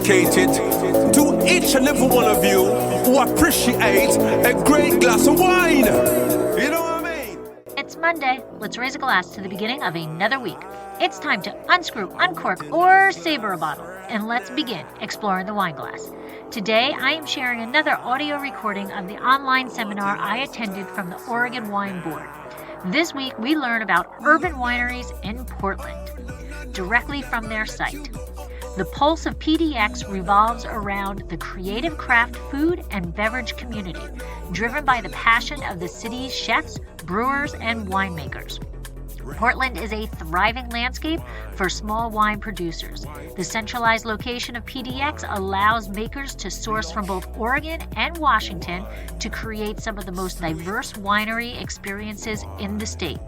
dedicated to each and every one of you who appreciate a great glass of wine. You know what I mean? It's Monday. Let's raise a glass to the beginning of another week. It's time to unscrew, uncork, or saber a bottle, and let's begin exploring the wine glass. Today, I am sharing another audio recording of the online seminar I attended from the Oregon Wine Board. This week, we learn about Urban Wineries in Portland, directly from their site. The pulse of PDX revolves around the creative craft food and beverage community, driven by the passion of the city's chefs, brewers, and winemakers. Portland is a thriving landscape for small wine producers. The centralized location of PDX allows makers to source from both Oregon and Washington to create some of the most diverse winery experiences in the state.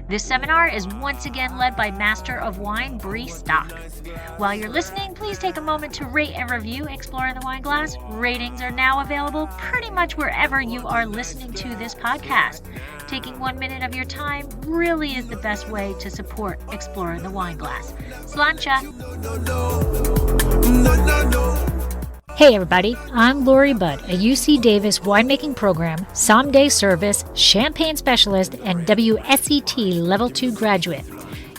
This seminar is once again led by Master of Wine, Bree. While you're listening, please take a moment to rate and review Exploring the Wine Glass. Ratings are now available pretty much wherever you are listening to this podcast. Taking 1 minute of your time really is the best way to support Exploring the Wine Glass. Slainte. Hey everybody, I'm Lori Budd, a UC Davis winemaking program, sommelier service, champagne specialist, and WSET Level 2 graduate.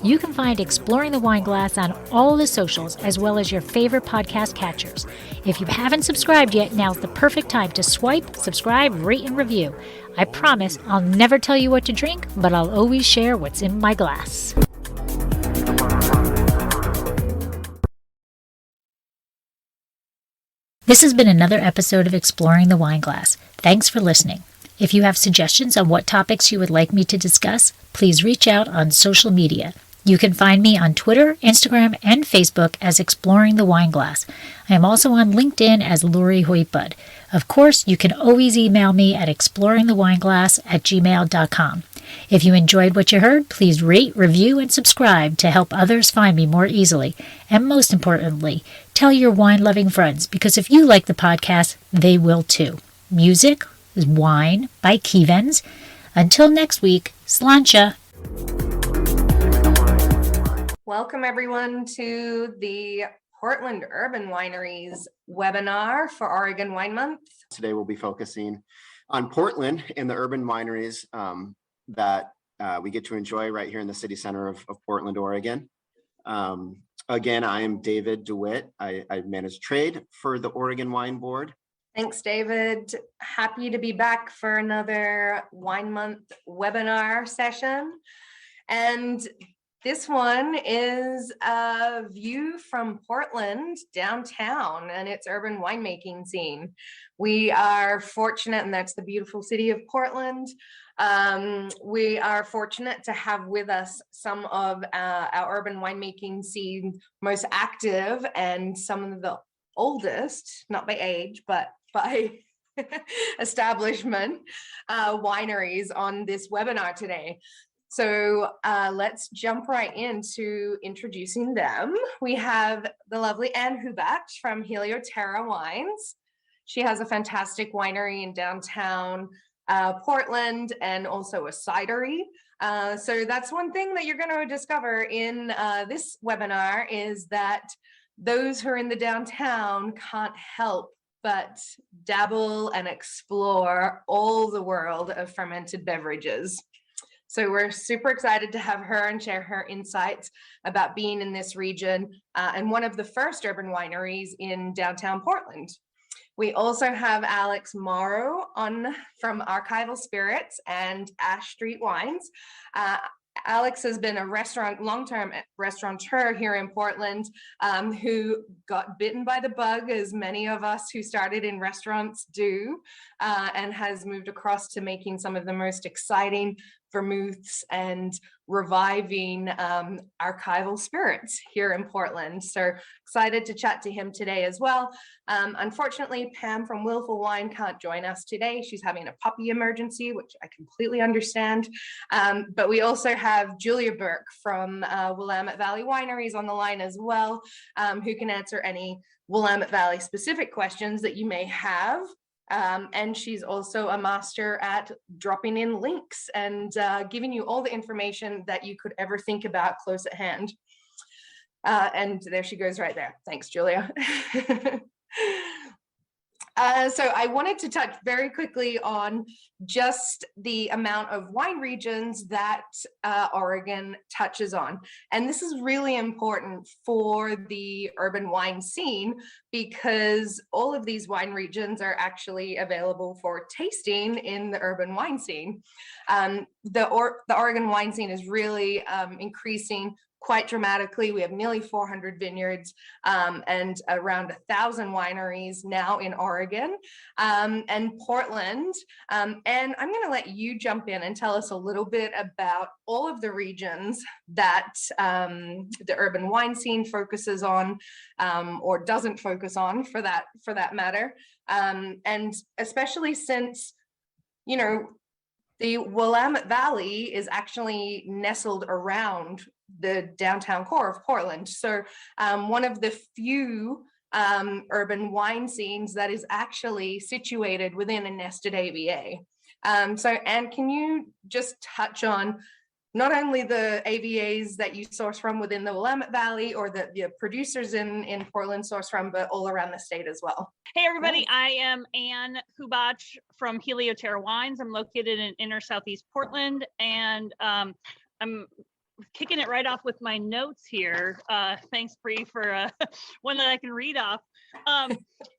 You can find Exploring the Wine Glass on all the socials as well as your favorite podcast catchers. If you haven't subscribed yet, now's the perfect time to swipe, subscribe, rate, and review. I promise I'll never tell you what to drink, but I'll always share what's in my glass. This has been another episode of Exploring the Wine Glass. Thanks for listening. If you have suggestions on what topics you would like me to discuss, please reach out on social media. You can find me on Twitter, Instagram, and Facebook as Exploring the Wine Glass. I am also on LinkedIn as Lori Hoytbud. Of course, you can always email me at exploringthewineglass@gmail.com. If you enjoyed what you heard, please rate, review, and subscribe to help others find me more easily. And most importantly, tell your wine-loving friends, because if you like the podcast, they will too. Music is Wine by Kevens. Until next week, Slainte. Welcome everyone to the Portland Urban Wineries webinar for Oregon Wine Month. Today we'll be focusing on Portland and the urban wineries that we get to enjoy right here in the city center of Portland, Oregon. Again, I am David DeWitt. I manage trade for the Oregon Wine Board. Thanks, David. Happy to be back for another Wine Month webinar session. And this one is a view from Portland downtown and its urban winemaking scene. We are fortunate, and that's the beautiful city of Portland. We are fortunate to have with us some of our urban winemaking scene most active and some of the oldest, not by age, but by establishment wineries on this webinar today. So let's jump right into introducing them. We have the lovely Anne Hubat from Helioterra Wines. She has a fantastic winery in downtown Portland and also a cidery. So that's one thing that you're going to discover in this webinar is that those who are in the downtown can't help but dabble and explore all the world of fermented beverages. So we're super excited to have her and share her insights about being in this region and one of the first urban wineries in downtown Portland. We also have Alex Morrow on from Archival Spirits and Ash Street Wines. Alex has been a long-term restaurateur here in Portland who got bitten by the bug, as many of us who started in restaurants do, and has moved across to making some of the most exciting vermouths and reviving archival spirits here in Portland. So excited to chat to him today as well. Unfortunately, Pam from Willful Wine can't join us today. She's having a puppy emergency, which I completely understand. But we also have Julia Burke from Willamette Valley Wineries on the line as well, who can answer any Willamette Valley specific questions that you may have. And she's also a master at dropping in links and giving you all the information that you could ever think about close at hand. And there she goes right there. Thanks, Julia. So I wanted to touch very quickly on just the amount of wine regions that Oregon touches on. And this is really important for the urban wine scene because all of these wine regions are actually available for tasting in the urban wine scene. The Oregon wine scene is really increasing quite dramatically. We have nearly 400 vineyards and around 1,000 wineries now in Oregon and Portland. And I'm going to let you jump in and tell us a little bit about all of the regions that the urban wine scene focuses on or doesn't focus on for that matter. And especially since, you know, the Willamette Valley is actually nestled around the downtown core of Portland. So one of the few urban wine scenes that is actually situated within a nested AVA. So Anne, can you just touch on not only the AVAs that you source from within the Willamette Valley or that the producers in Portland source from, but all around the state as well? Hey everybody, I am Anne Hubach from Helioterra Wines. I'm located in inner southeast Portland, and I'm kicking it right off with my notes here. Thanks, Bree, for one that I can read off.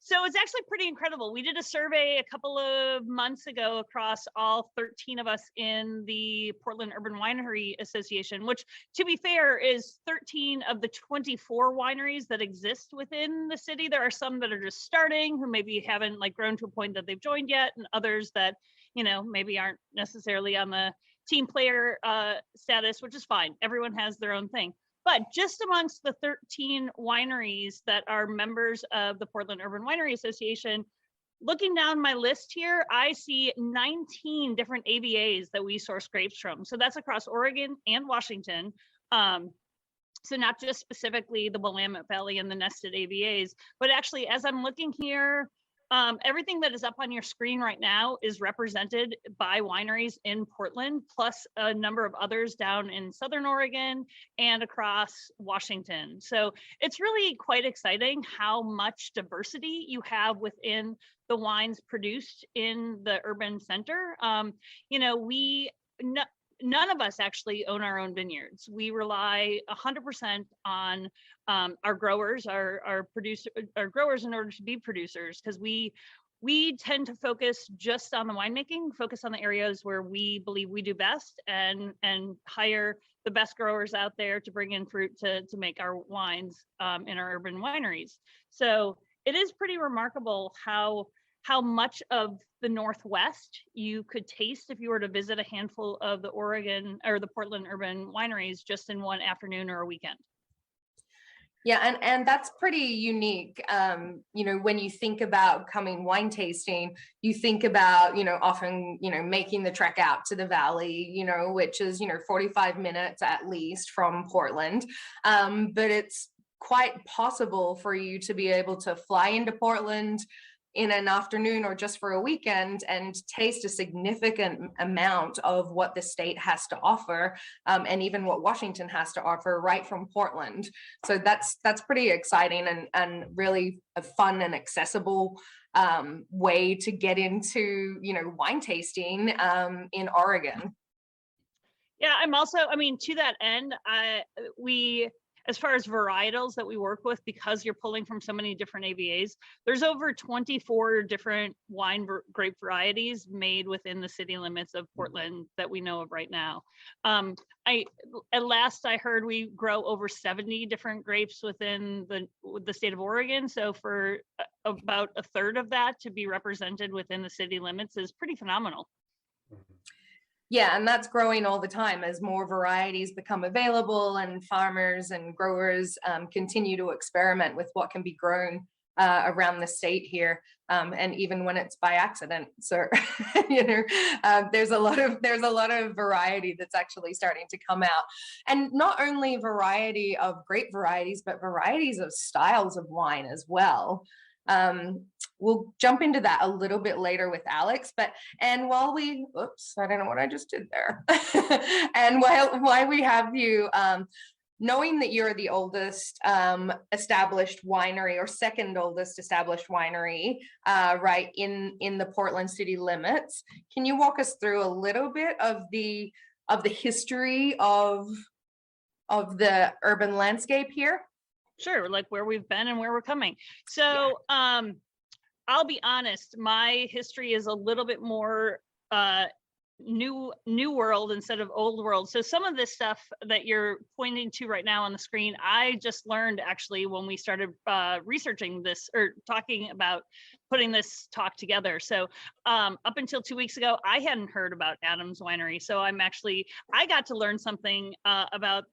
So it's actually pretty incredible. We did a survey a couple of months ago across all 13 of us in the Portland Urban Winery Association, which, to be fair, is 13 of the 24 wineries that exist within the city. There are some that are just starting who maybe haven't grown to a point that they've joined yet, and others that, you know, maybe aren't necessarily on the team player status, which is fine. Everyone has their own thing. But just amongst the 13 wineries that are members of the Portland Urban Winery Association, looking down my list here, I see 19 different AVAs that we source grapes from. So that's across Oregon and Washington. So not just specifically the Willamette Valley and the nested AVAs, but actually as I'm looking here, everything that is up on your screen right now is represented by wineries in Portland, plus a number of others down in Southern Oregon and across Washington. So it's really quite exciting how much diversity you have within the wines produced in the urban center. You know, none of us actually own our own vineyards. We rely 100% on our growers, our growers in order to be producers, because we tend to focus just on the winemaking, focus on the areas where we believe we do best, and hire the best growers out there to bring in fruit to make our wines in our urban wineries. So it is pretty remarkable how much of the Northwest you could taste if you were to visit a handful of the Oregon or the Portland urban wineries just in one afternoon or a weekend. Yeah, and that's pretty unique. You know, when you think about coming wine tasting, you think about, you know, often, you know, making the trek out to the valley, you know, which is, you know, 45 minutes at least from Portland. But it's quite possible for you to be able to fly into Portland in an afternoon or just for a weekend and taste a significant amount of what the state has to offer, and even what Washington has to offer right from Portland. So that's pretty exciting and really a fun and accessible way to get into, you know, wine tasting in Oregon. Yeah, I'm also, I mean, to that end, as far as varietals that we work with, because you're pulling from so many different AVAs, there's over 24 different grape varieties made within the city limits of Portland that we know of right now. At last I heard we grow over 70 different grapes within the state of Oregon. So for about a third of that to be represented within the city limits is pretty phenomenal. Yeah, and that's growing all the time as more varieties become available and farmers and growers continue to experiment with what can be grown around the state here, and even when it's by accident. So, you know, there's a lot of variety that's actually starting to come out, and not only variety of grape varieties, but varieties of styles of wine as well. We'll jump into that a little bit later with Alex, and while we, oops, I don't know what I just did there. And while we have you, knowing that you're the oldest established winery, or second oldest established winery, right in the Portland city limits, can you walk us through a little bit of the history of the urban landscape here? Sure, like where we've been and where we're coming. So I'll be honest, my history is a little bit more new world instead of old world. So some of this stuff that you're pointing to right now on the screen, I just learned actually when we started researching this or talking about putting this talk together. So up until 2 weeks ago, I hadn't heard about Adams Winery. So I got to learn something about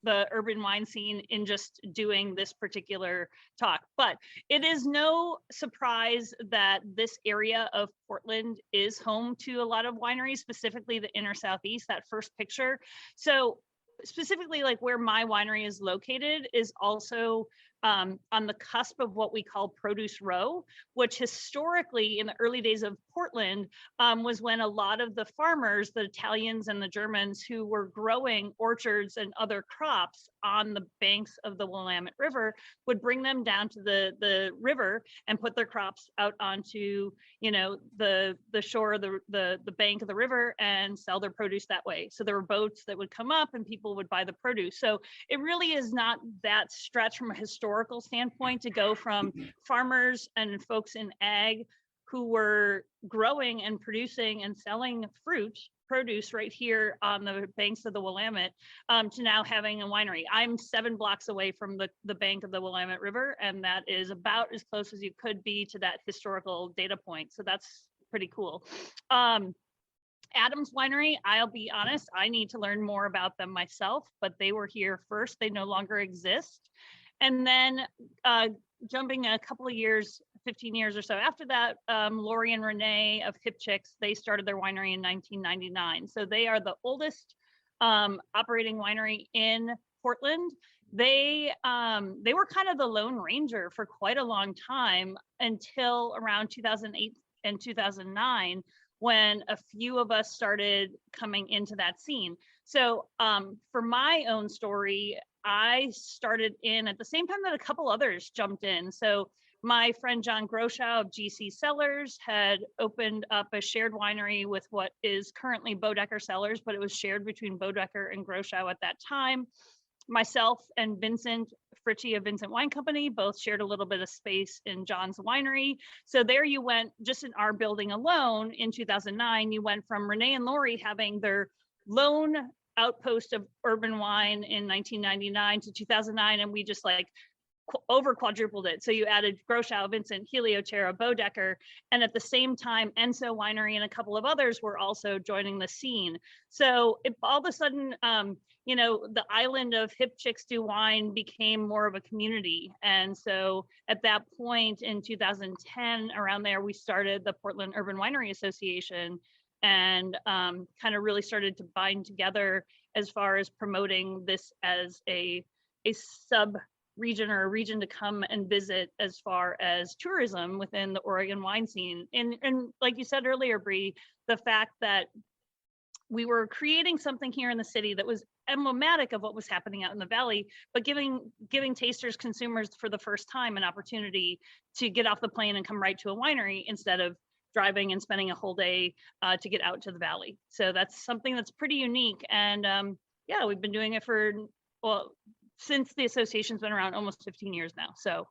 the urban wine scene in just doing this particular talk. But it is no surprise that this area of Portland is home to a lot of wineries, specifically the inner Southeast, that first picture. So specifically like where my winery is located is also on the cusp of what we call Produce Row, which historically in the early days of Portland was when a lot of the farmers, the Italians and the Germans who were growing orchards and other crops on the banks of the Willamette River would bring them down to the river and put their crops out onto, you know, the shore of the bank of the river and sell their produce that way. So there were boats that would come up and people would buy the produce. So it really is not that stretch from a historical standpoint to go from farmers and folks in ag who were growing and producing and selling produce right here on the banks of the Willamette to now having a winery. I'm 7 blocks away from the bank of the Willamette River, and that is about as close as you could be to that historical data point. So that's pretty cool. Adams Winery, I'll be honest, I need to learn more about them myself, but they were here first. They no longer exist. And then jumping a couple of years, 15 years or so after that, Lori and Renee of Hip Chicks, they started their winery in 1999. So they are the oldest operating winery in Portland. They were kind of the Lone Ranger for quite a long time until around 2008 and 2009, when a few of us started coming into that scene. So for my own story, I started in at the same time that a couple others jumped in. So my friend John Groschow of GC Cellars had opened up a shared winery with what is currently Bodecker Cellars, but it was shared between Bodecker and Groschow at that time. Myself and Vincent Fritchie of Vincent Wine Company both shared a little bit of space in John's winery. So there you went, just in our building alone in 2009, you went from Renee and Lori having their lone outpost of urban wine in 1999 to 2009, and we just like over quadrupled it. So you added Groschow, Vincent, Helioterra, Bodecker, and at the same time, Enso Winery and a couple of others were also joining the scene. So all of a sudden, you know, the island of Hip Chicks Do Wine became more of a community. And so at that point in 2010, around there, we started the Portland Urban Winery Association, and kind of really started to bind together as far as promoting this as a sub-region or a region to come and visit as far as tourism within the Oregon wine scene. And like you said earlier, Bree, the fact that we were creating something here in the city that was emblematic of what was happening out in the valley, but giving tasters, consumers for the first time an opportunity to get off the plane and come right to a winery instead of driving and spending a whole day to get out to the valley. So that's something that's pretty unique. And yeah, we've been doing it for, well, since the association's been around almost 15 years now. So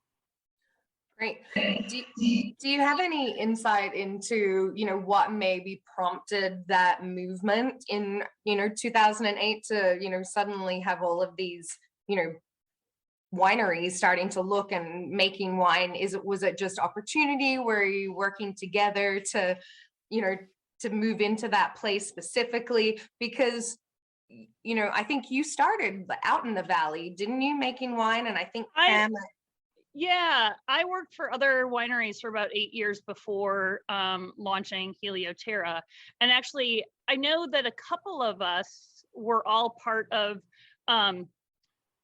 great. Do you have any insight into, you know, what maybe prompted that movement in, you know, 2008 to, you know, suddenly have all of these, you know, wineries starting to look and making wine? Was it just opportunity? Were you working together to, you know, to move into that place specifically? Because, you know, I think you started out in the valley, didn't you, making wine? And I think Pam. Yeah, I worked for other wineries for about 8 years before launching Helioterra. And actually, I know that a couple of us were all part of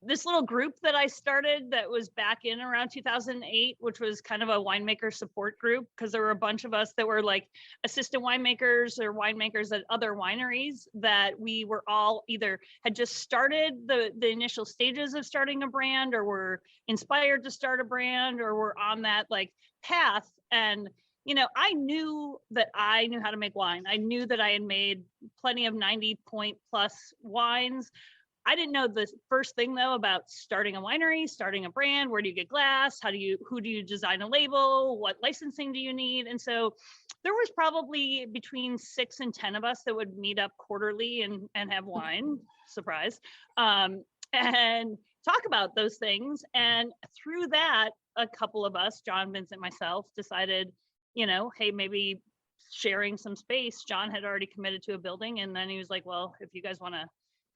this little group that I started that was back in around 2008, which was kind of a winemaker support group, because there were a bunch of us that were like assistant winemakers or winemakers at other wineries, that we were all either had just started the initial stages of starting a brand, or were inspired to start a brand, or were on that like path. And I knew that I knew how to make wine. I knew that I had made plenty of 90-point plus wines. I didn't know the first thing though about starting a winery, starting a brand. Where do you get glass? Who do you design a label? What licensing do you need? And so there was probably between 6 and 10 of us that would meet up quarterly and have wine, surprise, and talk about those things. And through that, a couple of us, John, Vincent, myself, decided, hey, maybe sharing some space. John had already committed to a building, and then he was like, well, if you guys want to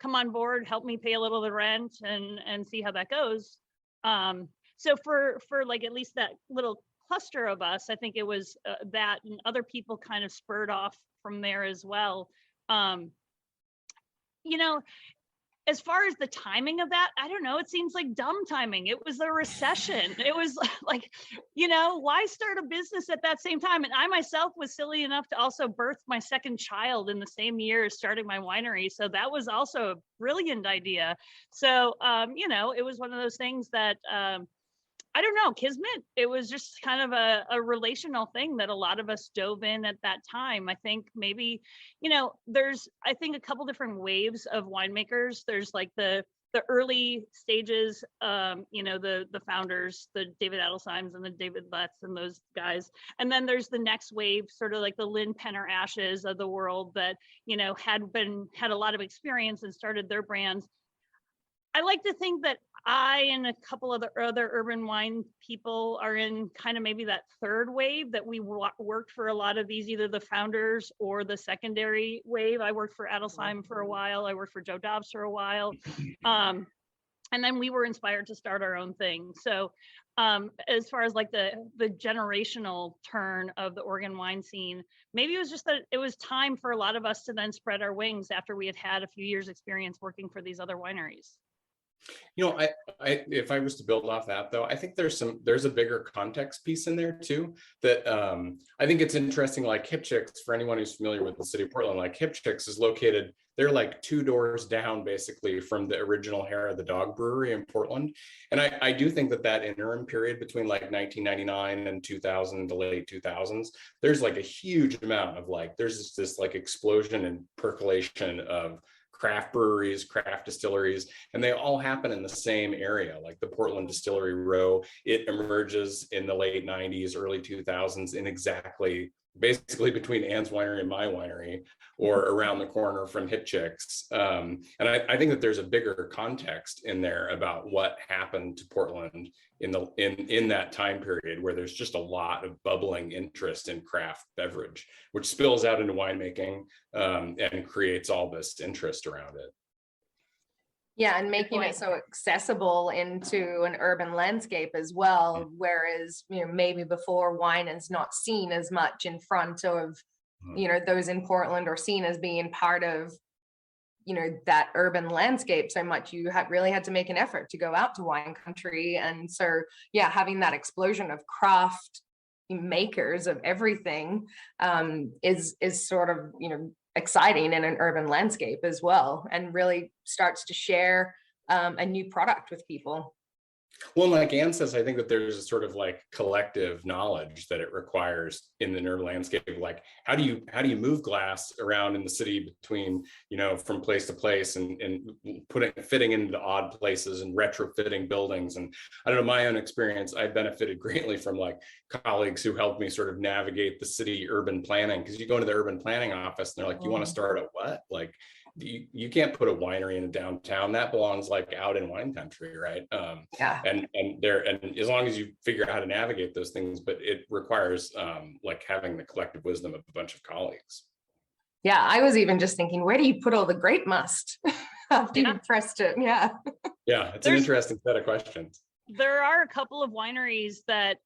come on board, help me pay a little of the rent and see how that goes. So for like at least that little cluster of us, I think it was that, and other people kind of spurred off from there as well. As far as the timing of that, I don't know, it seems like dumb timing. It was a recession. It was like, why start a business at that same time? And I myself was silly enough to also birth my second child in the same year as starting my winery. So that was also a brilliant idea. So, it was one of those things that, I don't know, kismet. It was just kind of a relational thing that a lot of us dove in at that time. I think maybe, there's, I think, a couple different waves of winemakers. There's like the early stages, the founders, the David Adelsheims and the David Letts and those guys. And then there's the next wave, sort of like the Lynn Penner Ashes of the world that, had a lot of experience and started their brands. I like to think that I and a couple of the other urban wine people are in kind of maybe that third wave, that we worked for a lot of these, either the founders or the secondary wave. I worked for Adelsheim for a while. I worked for Joe Dobbs for a while. And then we were inspired to start our own thing. So as far as like the generational turn of the Oregon wine scene, maybe it was just that it was time for a lot of us to then spread our wings after we had had a few years experience working for these other wineries. I if I was to build off that though, I think there's a bigger context piece in there too, that I think it's interesting. Like Hipchicks, for anyone who's familiar with the city of Portland, like Hipchicks is located, they're like 2 doors down basically from the original Hair of the Dog brewery in Portland. And I do think that interim period between like 1999 and 2000, the late 2000s, there's like a huge amount of like, there's this like explosion and percolation of craft breweries, craft distilleries, and they all happen in the same area, like the Portland Distillery Row. It emerges in the late 90s, early 2000s in exactly, basically between Ann's Winery and my winery, or around the corner from Hipchicks. And I think that there's a bigger context in there about what happened to Portland in that time period, where there's just a lot of bubbling interest in craft beverage, which spills out into winemaking and creates all this interest around it. Yeah, and making it so accessible into an urban landscape as well, whereas maybe before, wine is not seen as much in front of those in Portland, or seen as being part of that urban landscape so much. You really had to make an effort to go out to wine country. And so having that explosion of craft makers of everything is sort of exciting in an urban landscape as well, and really starts to share a new product with people. Well, like Ann says, I think that there's a sort of like collective knowledge that it requires in the urban landscape. Like, how do you move glass around in the city between, from place to place, and fitting into odd places and retrofitting buildings. And I don't know, my own experience, I benefited greatly from like colleagues who helped me sort of navigate the city urban planning, because you go into the urban planning office and they're like, you want to start a what? Like, you can't put a winery in a downtown. That belongs like out in wine country, right? And as long as you figure out how to navigate those things, but it requires like having the collective wisdom of a bunch of colleagues. Yeah, I was even just thinking, where do you put all the grape must after you pressed it? Yeah, it's an interesting set of questions. There are a couple of wineries that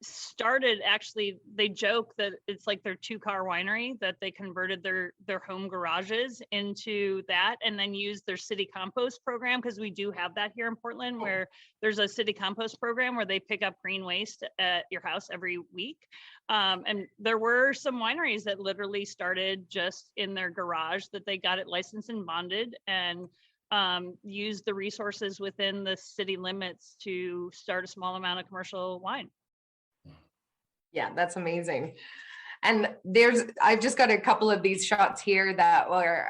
started, actually, they joke that it's like their 2-car winery, that they converted their home garages into that, and then used their city compost program, because we do have that here in Portland, where there's a city compost program where they pick up green waste at your house every week. And there were some wineries that literally started just in their garage, that they got it licensed and bonded, and used the resources within the city limits to start a small amount of commercial wine. Yeah, that's amazing. And I've just got a couple of these shots here that were,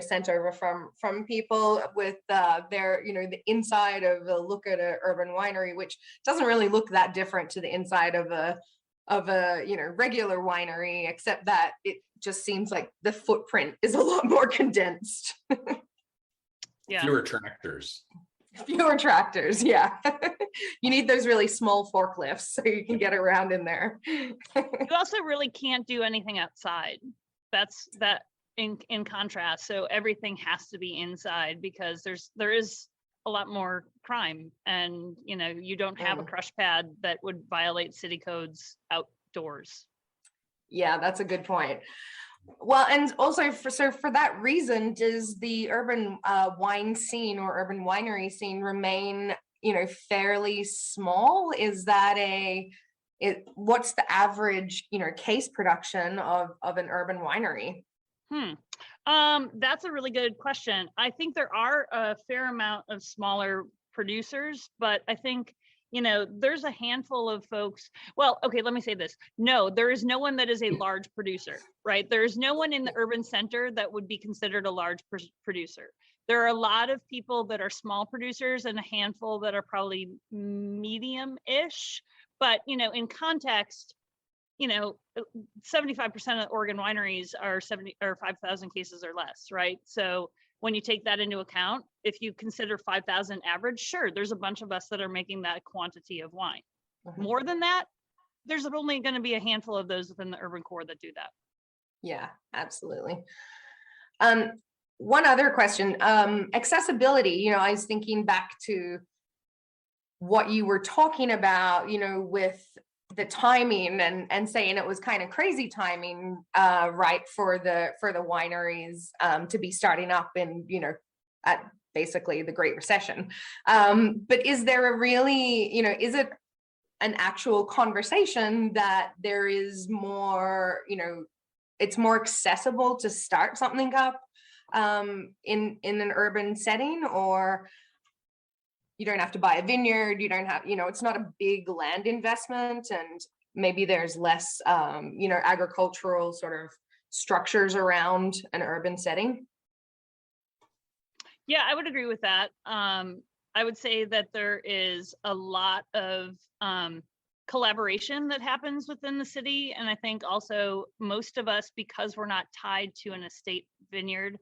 sent over from people with their, the inside of a look at an urban winery, which doesn't really look that different to the inside of a regular winery, except that it just seems like the footprint is a lot more condensed. Yeah. Fewer tractors. Fewer tractors, yeah. You need those really small forklifts so you can get around in there. You also really can't do anything outside. That's that in contrast. So everything has to be inside, because there is a lot more crime, and you don't have a crush pad that would violate city codes outdoors. Yeah, that's a good point. Well, and also for that reason, does the urban wine scene or urban winery scene remain, fairly small? Is that what's the average, case production of an urban winery? That's a really good question. I think there are a fair amount of smaller producers, but I think there's a handful of folks. Well, okay, let me say this. No, there is no one that is a large producer, right? There is no one in the urban center that would be considered a large producer. There are a lot of people that are small producers, and a handful that are probably medium-ish. But, in context, 75% of Oregon wineries are 5,000 cases or less, right? So when you take that into account, if you consider 5,000 average, sure, there's a bunch of us that are making that quantity of wine. More than that, there's only going to be a handful of those within the urban core that do that. Yeah, absolutely. One other question, accessibility. I was thinking back to what you were talking about, with the timing and saying it was kind of crazy timing, right, for the wineries to be starting up in, at basically the Great Recession. But is there a really, is it an actual conversation that there is more, it's more accessible to start something up in an urban setting, or you don't have to buy a vineyard, you don't have, it's not a big land investment, and maybe there's less, agricultural sort of structures around an urban setting? Yeah, I would agree with that. I would say that there is a lot of collaboration that happens within the city. And I think also most of us, because we're not tied to an estate vineyard,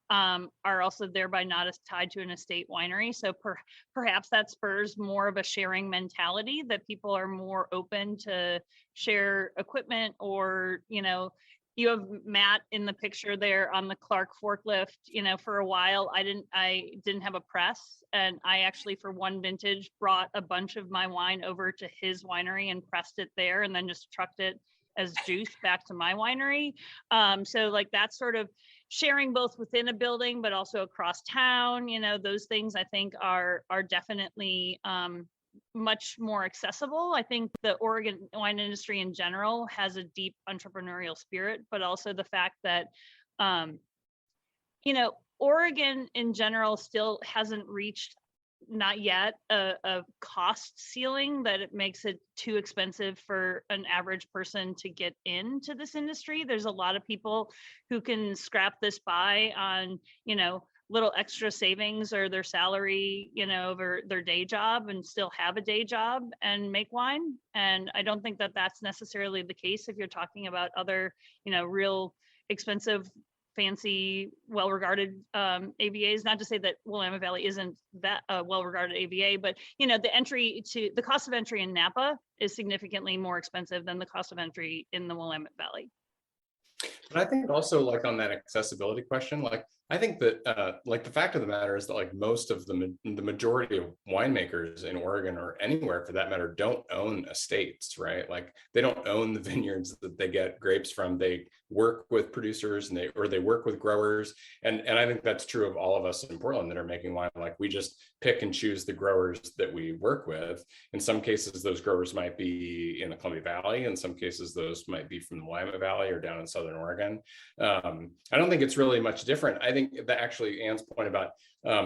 are also thereby not as tied to an estate winery. So perhaps that spurs more of a sharing mentality, that people are more open to share equipment, or, you have Matt in the picture there on the Clark forklift. For a while, I didn't have a press, and I actually, for one vintage, brought a bunch of my wine over to his winery and pressed it there, and then just trucked it as juice back to my winery. So like that sort of sharing, both within a building but also across town, those things I think are definitely much more accessible. I think the Oregon wine industry in general has a deep entrepreneurial spirit, but also the fact that Oregon in general still hasn't reached, not yet, a cost ceiling that it makes it too expensive for an average person to get into this industry. There's a lot of people who can scrap this by on, little extra savings or their salary, over their day job, and still have a day job and make wine. And I don't think that that's necessarily the case if you're talking about other, real expensive, fancy, well-regarded AVAs. Not to say that Willamette Valley isn't that well-regarded AVA, but the cost of entry in Napa is significantly more expensive than the cost of entry in the Willamette Valley. But I think also, like, on that accessibility question, like, I think that like the fact of the matter is that like most of the majority of winemakers in Oregon or anywhere for that matter don't own estates, right? Like they don't own the vineyards that they get grapes from. They work with producers and they work with growers. And I think that's true of all of us in Portland that are making wine. Like we just pick and choose the growers that we work with. In some cases, those growers might be in the Columbia Valley. In some cases, those might be from the Willamette Valley or down in Southern Oregon. I don't think it's really much different. I think that actually Anne's point about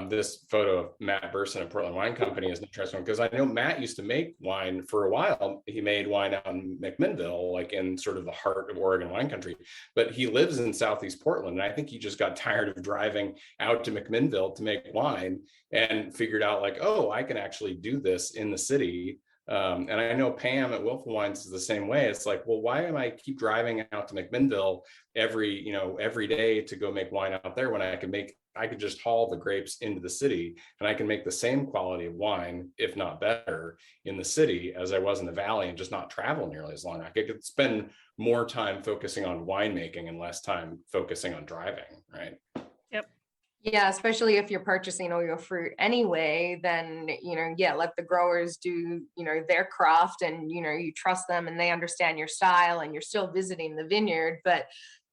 this photo of Matt Burson at Portland Wine Company is interesting because I know Matt used to make wine for a while. He made wine out in McMinnville, like in sort of the heart of Oregon wine country, but he lives in Southeast Portland. And I think he just got tired of driving out to McMinnville to make wine and figured out like, oh, I can actually do this in the city. And I know Pam at Willful Wines is the same way. It's like, well, why am I keep driving out to McMinnville every day to go make wine out there when I could just haul the grapes into the city and I can make the same quality of wine, if not better, in the city as I was in the valley and just not travel nearly as long. I could spend more time focusing on winemaking and less time focusing on driving, right? Yeah, especially if you're purchasing all your fruit anyway, then, yeah, let the growers do, their craft and, you trust them and they understand your style and you're still visiting the vineyard. But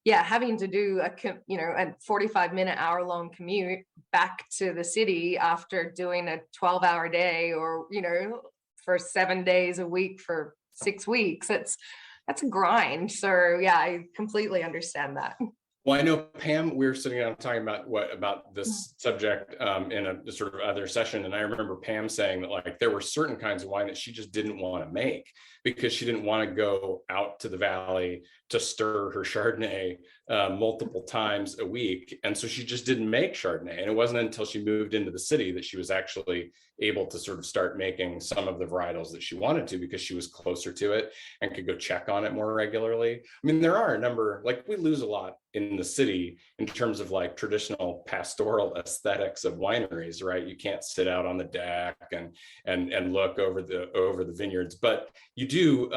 yeah, having to do a 45-minute hour-long commute back to the city after doing a 12-hour day or, for 7 days a week for 6 weeks, that's a grind. So yeah, I completely understand that. Well, I know Pam, we were sitting down talking about this subject in a sort of other session. And I remember Pam saying that like there were certain kinds of wine that she just didn't want to make because she didn't want to go out to the valley to stir her Chardonnay multiple times a week. And so she just didn't make Chardonnay. And it wasn't until she moved into the city that she was actually able to sort of start making some of the varietals that she wanted to because she was closer to it and could go check on it more regularly. I mean, there are a number, like we lose a lot in the city in terms of like traditional pastoral aesthetics of wineries, right? You can't sit out on the deck and look over the vineyards, but you do,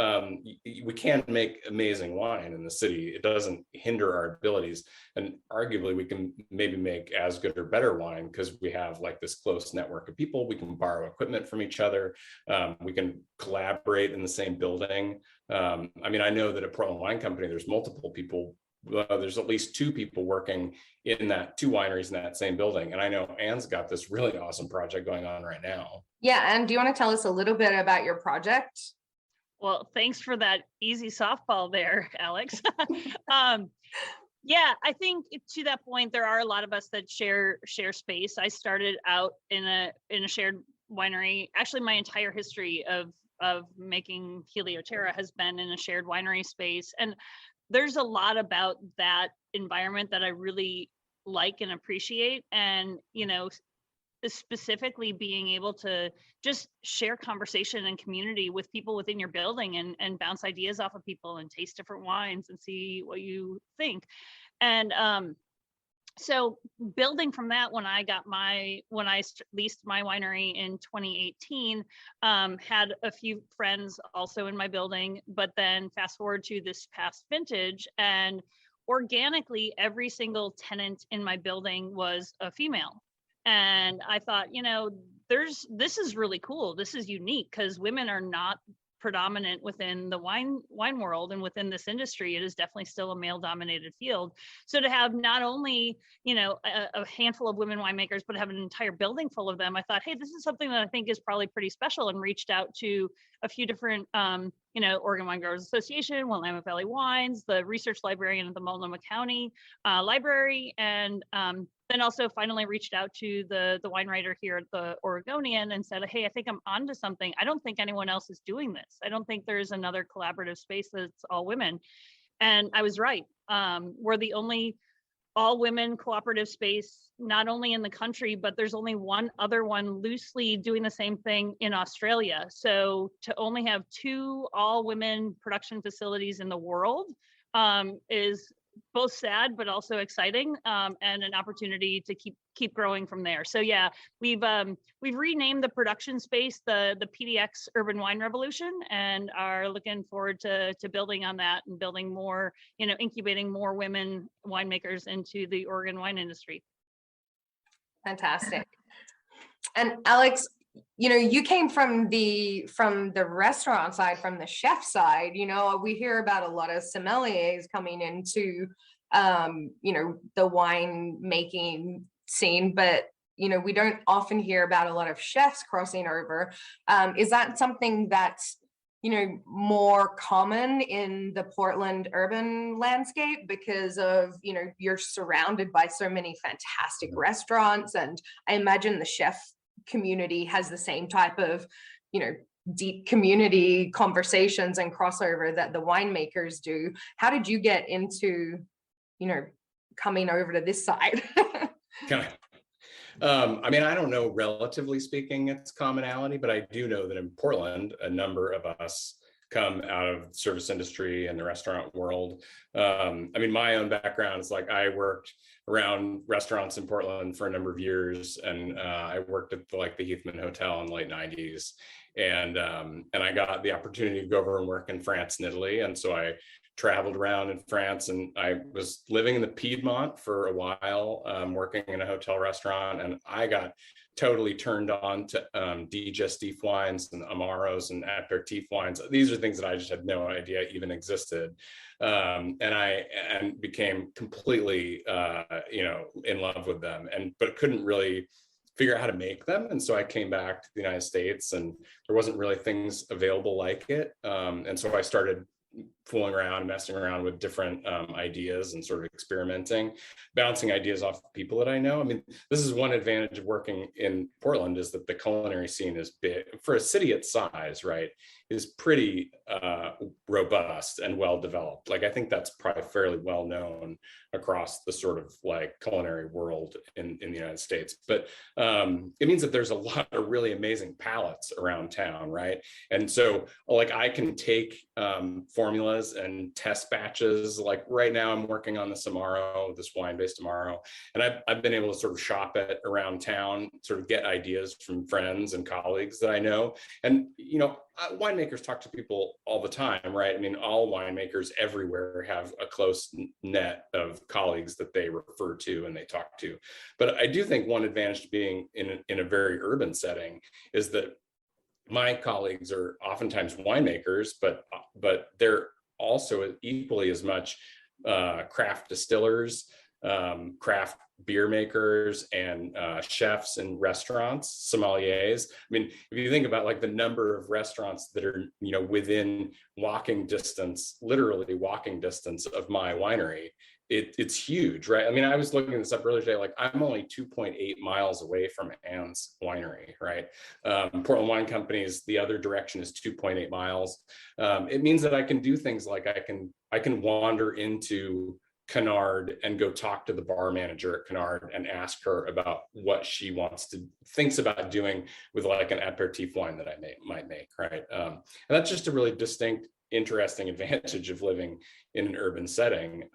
we can make amazing wine in the city. It doesn't hinder our abilities. And arguably we can maybe make as good or better wine because we have like this close network of people. We can borrow equipment from each other. We can collaborate in the same building. I mean, I know that at Portland Wine Company, there's multiple people. There's at least 2 people working in that 2 wineries in that same building. And I know Anne's got this really awesome project going on right now. Yeah. And do you want to tell us a little bit about your project? Well, thanks for that easy softball there, Alex. Yeah, I think to that point, there are a lot of us that share space. I started out in a shared winery. Actually, my entire history of making Helioterra has been in a shared winery space. And there's a lot about that environment that I really like and appreciate. And, specifically being able to just share conversation and community with people within your building and bounce ideas off of people and taste different wines and see what you think. And so building from that, when I leased my winery in 2018, had a few friends also in my building, but then fast forward to this past vintage, and organically every single tenant in my building was a female. And I thought, this is really cool. This is unique because women are not predominant within the wine world and within this industry. It is definitely still a male dominated field. So to have not only, a handful of women winemakers, but have an entire building full of them, I thought, hey, this is something that I think is probably pretty special, and reached out to a few different, Oregon Wine Growers Association, Willamette Valley Wines, the research librarian at the Multnomah County Library, and then also finally reached out to the wine writer here at the Oregonian and said, hey, I think I'm onto something. I don't think anyone else is doing this. I don't think there's another collaborative space that's all women. And I was right. We're the only all women cooperative space, not only in the country, but there's only one other one loosely doing the same thing in Australia. So to only have 2 all women production facilities in the world is both sad, but also exciting, and an opportunity to keep growing from there. So yeah, we've renamed the production space the PDX Urban Wine Revolution, and are looking forward to building on that and building more, incubating more women winemakers into the Oregon wine industry. Fantastic. And Alex, you know, you came from the restaurant side, from the chef side. You know, we hear about a lot of sommeliers coming into you know, the wine making scene, but you know, we don't often hear about a lot of chefs crossing over. Is that something that's, you know, more common in the Portland urban landscape because of, you know, you're surrounded by so many fantastic restaurants, and I imagine the chef community has the same type of, you know, deep community conversations and crossover that the winemakers do. How did you get into, you know, coming over to this side? I mean, I don't know, relatively speaking, it's commonality, but I do know that in Portland, a number of us come out of the service industry and the restaurant world. I mean, my own background is like, I worked around restaurants in Portland for a number of years, and I worked at the Heathman Hotel in the late 90s. And I got the opportunity to go over and work in France and Italy. And so I traveled around in France, and I was living in the Piedmont for a while, working in a hotel restaurant, and I got totally turned on to digestif wines and amaros and aperitif wines. These are things that I just had no idea even existed, and became completely you know, in love with them, but couldn't really figure out how to make them. And so I came back to the United States, and there wasn't really things available like it, and so I started fooling around, messing around with different ideas and sort of experimenting, bouncing ideas off of people that I know. I mean, this is one advantage of working in Portland, is that the culinary scene is big for a city its size, right? Is pretty robust and well developed. Like, I think that's probably fairly well known across the sort of like culinary world in the United States. But it means that there's a lot of really amazing palates around town, right? And so like, I can take formulas and test batches. Like right now I'm working on this Amaro, this wine-based Amaro, and I've been able to sort of shop it around town, sort of get ideas from friends and colleagues that I know. And, you know, winemakers talk to people all the time, right? I mean, all winemakers everywhere have a close net of colleagues that they refer to and they talk to. But I do think one advantage to being in a very urban setting is that my colleagues are oftentimes winemakers, but they're also equally as much craft distillers, craft beer makers, and chefs in restaurants, sommeliers. I mean, if you think about like the number of restaurants that are, you know, within walking distance, literally walking distance of my winery, it's huge, right? I mean, I was looking this up earlier today, like I'm only 2.8 miles away from Anne's winery, right? Portland Wine Company's, the other direction is 2.8 miles. It means that I can do things like I can wander into Canard and go talk to the bar manager at Canard and ask her about what she thinks about doing with like an aperitif wine that I might make, right? And that's just a really distinct, interesting advantage of living in an urban setting,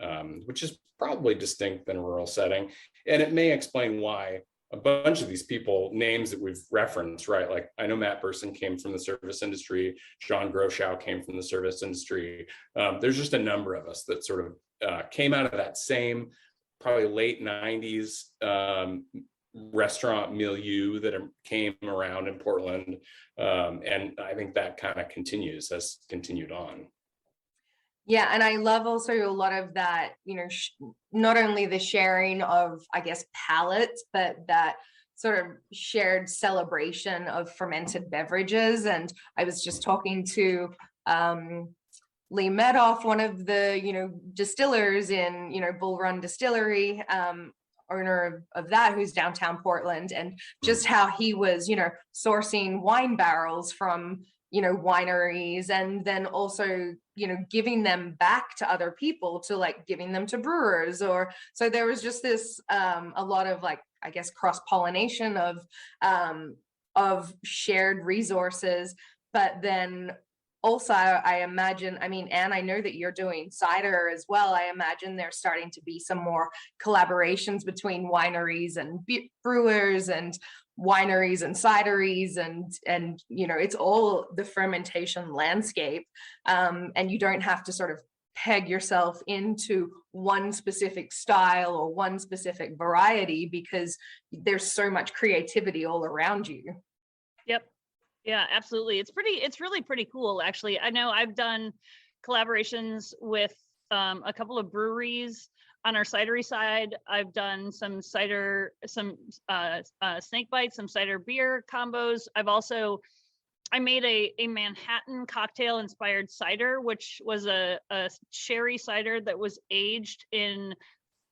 which is probably distinct than a rural setting. And it may explain why a bunch of these people, names that we've referenced, right? Like I know Matt Burson came from the service industry, Sean Groschow came from the service industry. There's just a number of us that sort of came out of that same probably late 90s restaurant milieu that came around in Portland. And I think that kind of has continued on. Yeah, and I love also a lot of that, you know, not only the sharing of, I guess, palettes, but that sort of shared celebration of fermented beverages. And I was just talking to Lee Medoff, one of the, you know, distillers in, you know, Bull Run Distillery, owner of that, who's downtown Portland, and just how he was, you know, sourcing wine barrels from, you know, wineries, and then also, you know, giving them back to other people, to like giving them to brewers. Or so there was just this a lot of like, I guess, cross-pollination of shared resources. But then also, I imagine, I mean, Anne, I know that you're doing cider as well. I imagine there's starting to be some more collaborations between wineries and brewers, and wineries and cideries, and you know, it's all the fermentation landscape, and you don't have to sort of peg yourself into one specific style or one specific variety, because there's so much creativity all around you. Yep. Yeah, absolutely. It's really pretty cool, actually. I know I've done collaborations with a couple of breweries on our cidery side. I've done some cider, some snake bites, some cider beer combos. I made a Manhattan cocktail inspired cider, which was a sherry cider that was aged in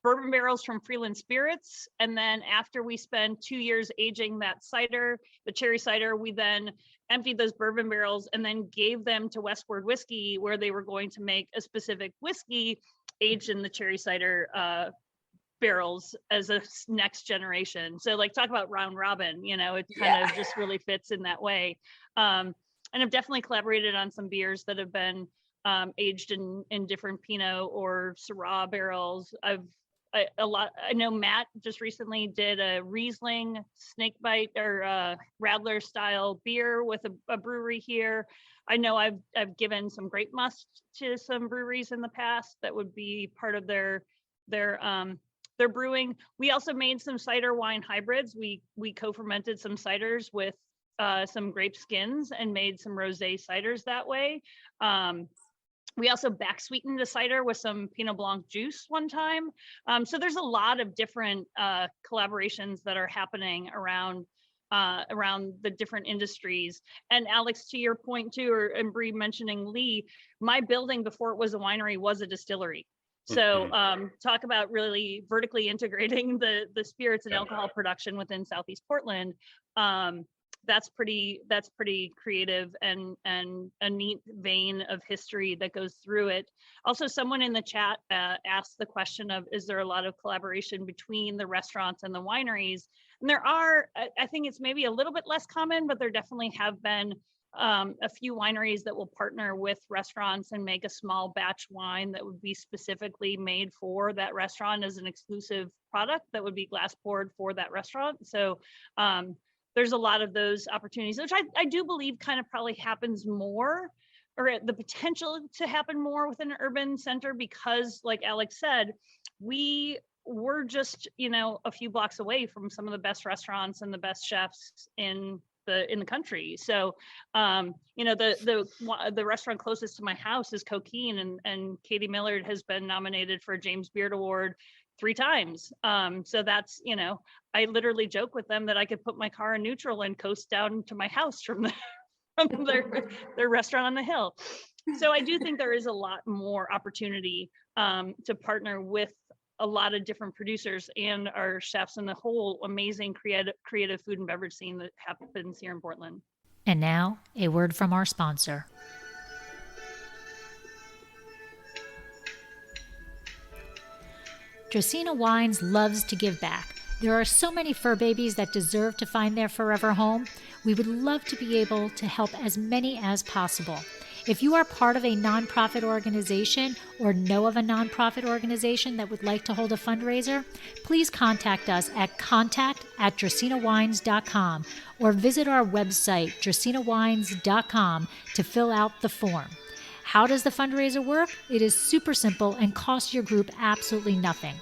bourbon barrels from Freeland Spirits. And then after we spent 2 years aging that cider, the cherry cider, we then emptied those bourbon barrels and then gave them to Westward Whiskey, where they were going to make a specific whiskey aged in the cherry cider barrels as a next generation. So like, talk about round robin, it kind of just really fits in that way. And I've definitely collaborated on some beers that have been aged in different Pinot or Syrah barrels. I know Matt just recently did a Riesling snakebite or Radler style beer with a brewery here. I know I've given some grape must to some breweries in the past that would be part of their brewing. We also made some cider wine hybrids. We co-fermented some ciders with some grape skins and made some rosé ciders that way. We also back sweetened a cider with some Pinot Blanc juice one time. So there's a lot of different collaborations that are happening around the different industries. And Alex, to your point too, and Bree mentioning Lee, my building before it was a winery was a distillery. So talk about really vertically integrating the spirits and alcohol production within Southeast Portland. That's pretty creative and a neat vein of history that goes through it. Also, someone in the chat asked the question of, is there a lot of collaboration between the restaurants and the wineries? And there are. I think it's maybe a little bit less common, but there definitely have been a few wineries that will partner with restaurants and make a small batch wine that would be specifically made for that restaurant as an exclusive product that would be glass poured for that restaurant. So there's a lot of those opportunities, which I do believe kind of probably happens more, or the potential to happen more within an urban center, because like Alex said, we were just, a few blocks away from some of the best restaurants and the best chefs in the country. So, the restaurant closest to my house is Coquine, and Katie Millard has been nominated for a James Beard Award 3 times. So that's, I literally joke with them that I could put my car in neutral and coast down to my house from their restaurant on the hill. So I do think there is a lot more opportunity to partner with a lot of different producers and our chefs and the whole amazing creative food and beverage scene that happens here in Portland. And now, a word from our sponsor. Dracaena Wines loves to give back. There are so many fur babies that deserve to find their forever home. We would love to be able to help as many as possible. If you are part of a nonprofit organization or know of a nonprofit organization that would like to hold a fundraiser, please contact us at contact@dracaenawines.com or visit our website, dracaenawines.com, to fill out the form. How does the fundraiser work? It is super simple and costs your group absolutely nothing.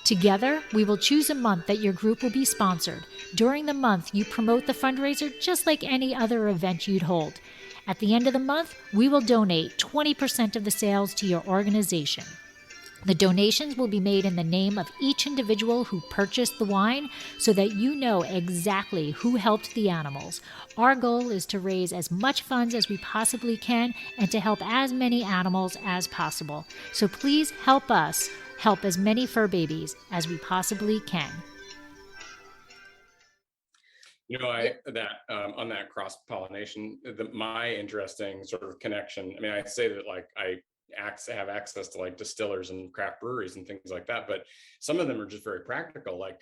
Together, we will choose a month that your group will be sponsored. During the month, you promote the fundraiser just like any other event you'd hold. At the end of the month, we will donate 20% of the sales to your organization. The donations will be made in the name of each individual who purchased the wine so that you know exactly who helped the animals. Our goal is to raise as much funds as we possibly can and to help as many animals as possible. So please help us help as many fur babies as we possibly can. On that cross pollination, my interesting sort of connection. I mean, I say that like I have access to like distillers and craft breweries and things like that, but some of them are just very practical. Like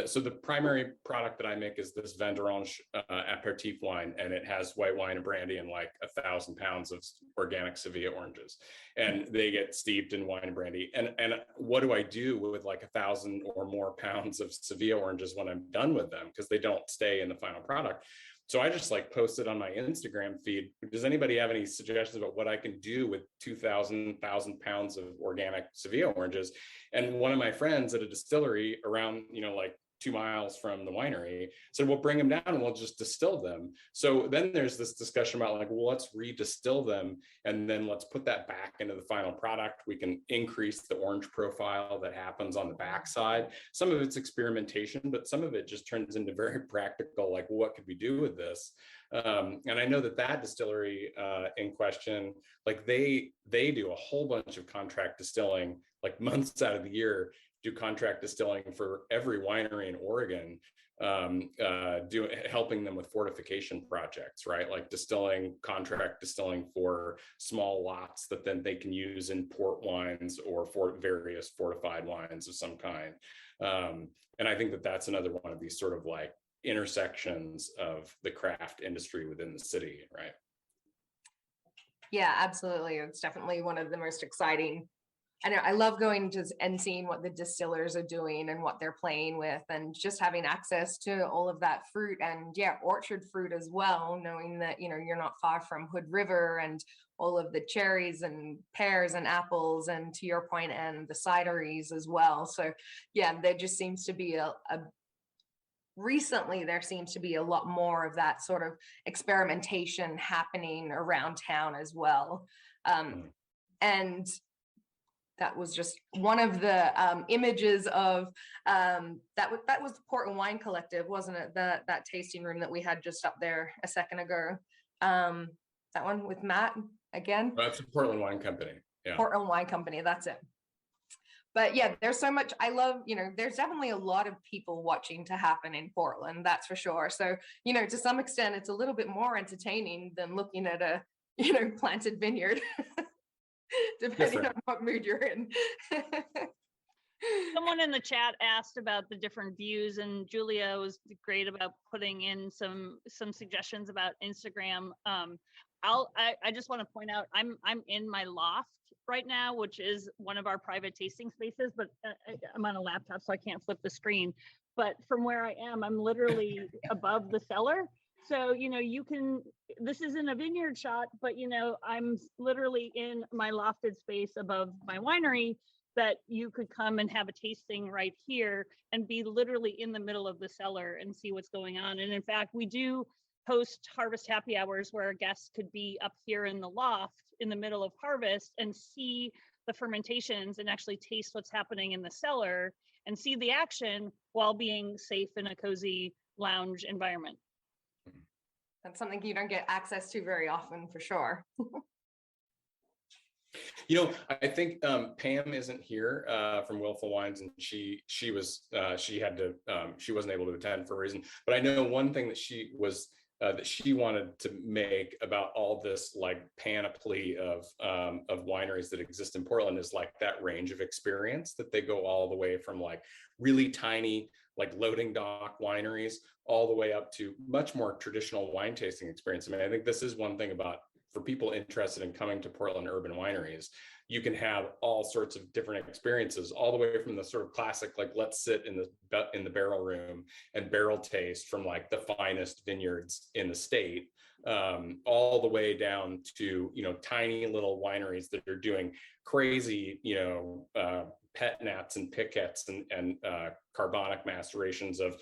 so the primary product that I make is this Vin d'Orange aperitif wine, and it has white wine and brandy and like 1,000 pounds of organic Sevilla oranges, and they get steeped in wine and brandy. And what do I do with like 1,000 or more pounds of Sevilla oranges when I'm done with them? Because they don't stay in the final product. So I just like posted on my Instagram feed, does anybody have any suggestions about what I can do with 1,000 pounds of organic Sevilla oranges? And one of my friends at a distillery around, like 2 miles from the winery said, we'll bring them down and we'll just distill them. So then there's this discussion about like, well, let's redistill them and then let's put that back into the final product. We can increase the orange profile that happens on the backside. Some of it's experimentation, but some of it just turns into very practical, like, what could we do with this? And I know that distillery in question, like they do a whole bunch of contract distilling, like months out of the year, do contract distilling for every winery in Oregon, helping them with fortification projects, right? Like contract distilling for small lots that then they can use in port wines or for various fortified wines of some kind. And I think that that's another one of these sort of like intersections of the craft industry within the city, right? Yeah, absolutely. It's definitely one of the most exciting. I know I love going to and seeing what the distillers are doing and what they're playing with, and just having access to all of that fruit and orchard fruit as well, knowing that, you're not far from Hood River and all of the cherries and pears and apples, and to your point, and the cideries as well. So there just seems to be recently there seems to be a lot more of that sort of experimentation happening around town as well. And that was just one of the images of that was the Port and Wine Collective, wasn't it? That tasting room that we had just up there a second ago. That one with Matt again. That's a Portland Wine Company. Yeah. Portland Wine Company. That's it. But there's so much. I love, there's definitely a lot of people watching to happen in Portland. That's for sure. So, to some extent, it's a little bit more entertaining than looking at a, planted vineyard. Depending on what mood you're in. Someone in the chat asked about the different views, and Julia was great about putting in some suggestions about Instagram. I just want to point out I'm in my loft right now, which is one of our private tasting spaces, but I'm on a laptop, so I can't flip the screen. But from where I am, I'm literally above the cellar. So, you can, this isn't a vineyard shot, but, I'm literally in my lofted space above my winery, that you could come and have a tasting right here and be literally in the middle of the cellar and see what's going on. And in fact, we do host harvest happy hours where guests could be up here in the loft in the middle of harvest and see the fermentations and actually taste what's happening in the cellar and see the action while being safe in a cozy lounge environment. That's something you don't get access to very often, for sure. I think Pam isn't here from Willful Wines, and she wasn't able to attend for a reason. But I know one thing that she wanted to make about all this like panoply of wineries that exist in Portland is like that range of experience that they go all the way from like really tiny like loading dock wineries all the way up to much more traditional wine tasting experience. I mean, I think this is one thing about, for people interested in coming to Portland Urban Wineries, you can have all sorts of different experiences, all the way from the sort of classic, like let's sit in the barrel room and barrel taste from like the finest vineyards in the state, all the way down to, tiny little wineries that are doing crazy, pet nats and piquettes and carbonic macerations of,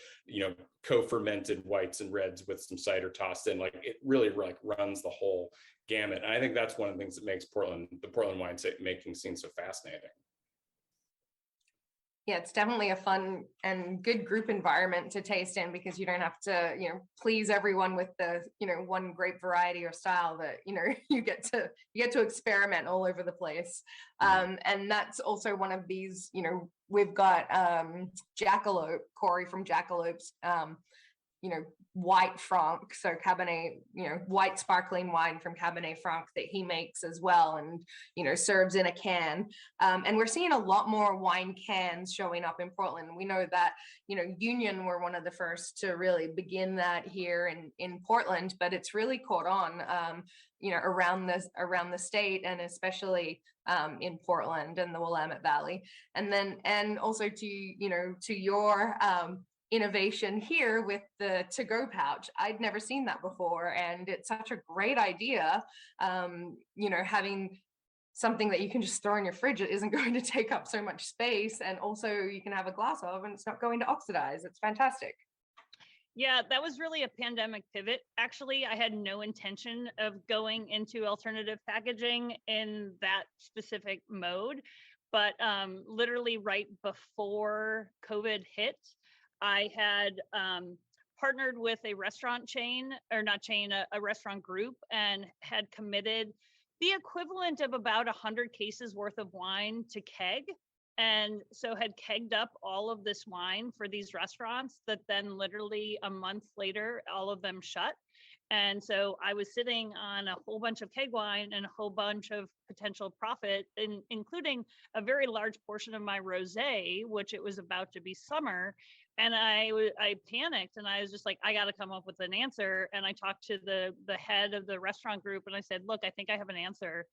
co-fermented whites and reds with some cider tossed in. Like it really like runs the whole gamut. And I think that's one of the things that makes the Portland wine making scene so fascinating. Yeah, it's definitely a fun and good group environment to taste in, because you don't have to, please everyone with the, one grape variety or style, that, you get to experiment all over the place. And that's also one of these, we've got Jackalope, Corey from Jackalopes, white Franc, so Cabernet, white sparkling wine from Cabernet Franc that he makes as well, and serves in a can. And we're seeing a lot more wine cans showing up in Portland. We know that Union were one of the first to really begin that here in Portland, but it's really caught on around the state, and especially in Portland and the Willamette Valley. And also to your innovation here with the to-go pouch. I'd never seen that before, and it's such a great idea. Having something that you can just throw in your fridge, it isn't going to take up so much space, and also you can have a glass of and it's not going to oxidize. It's fantastic. Yeah, that was really a pandemic pivot. Actually, I had no intention of going into alternative packaging in that specific mode, but literally right before COVID hit, I had partnered with a restaurant chain, or not chain, a restaurant group, and had committed the equivalent of about 100 cases worth of wine to keg. And so had kegged up all of this wine for these restaurants that then literally a month later, all of them shut. And so I was sitting on a whole bunch of keg wine and a whole bunch of potential profit, including a very large portion of my rosé, which it was about to be summer. And I panicked, and I was just like, I got to come up with an answer. And I talked to the head of the restaurant group, and I said, look, I think I have an answer.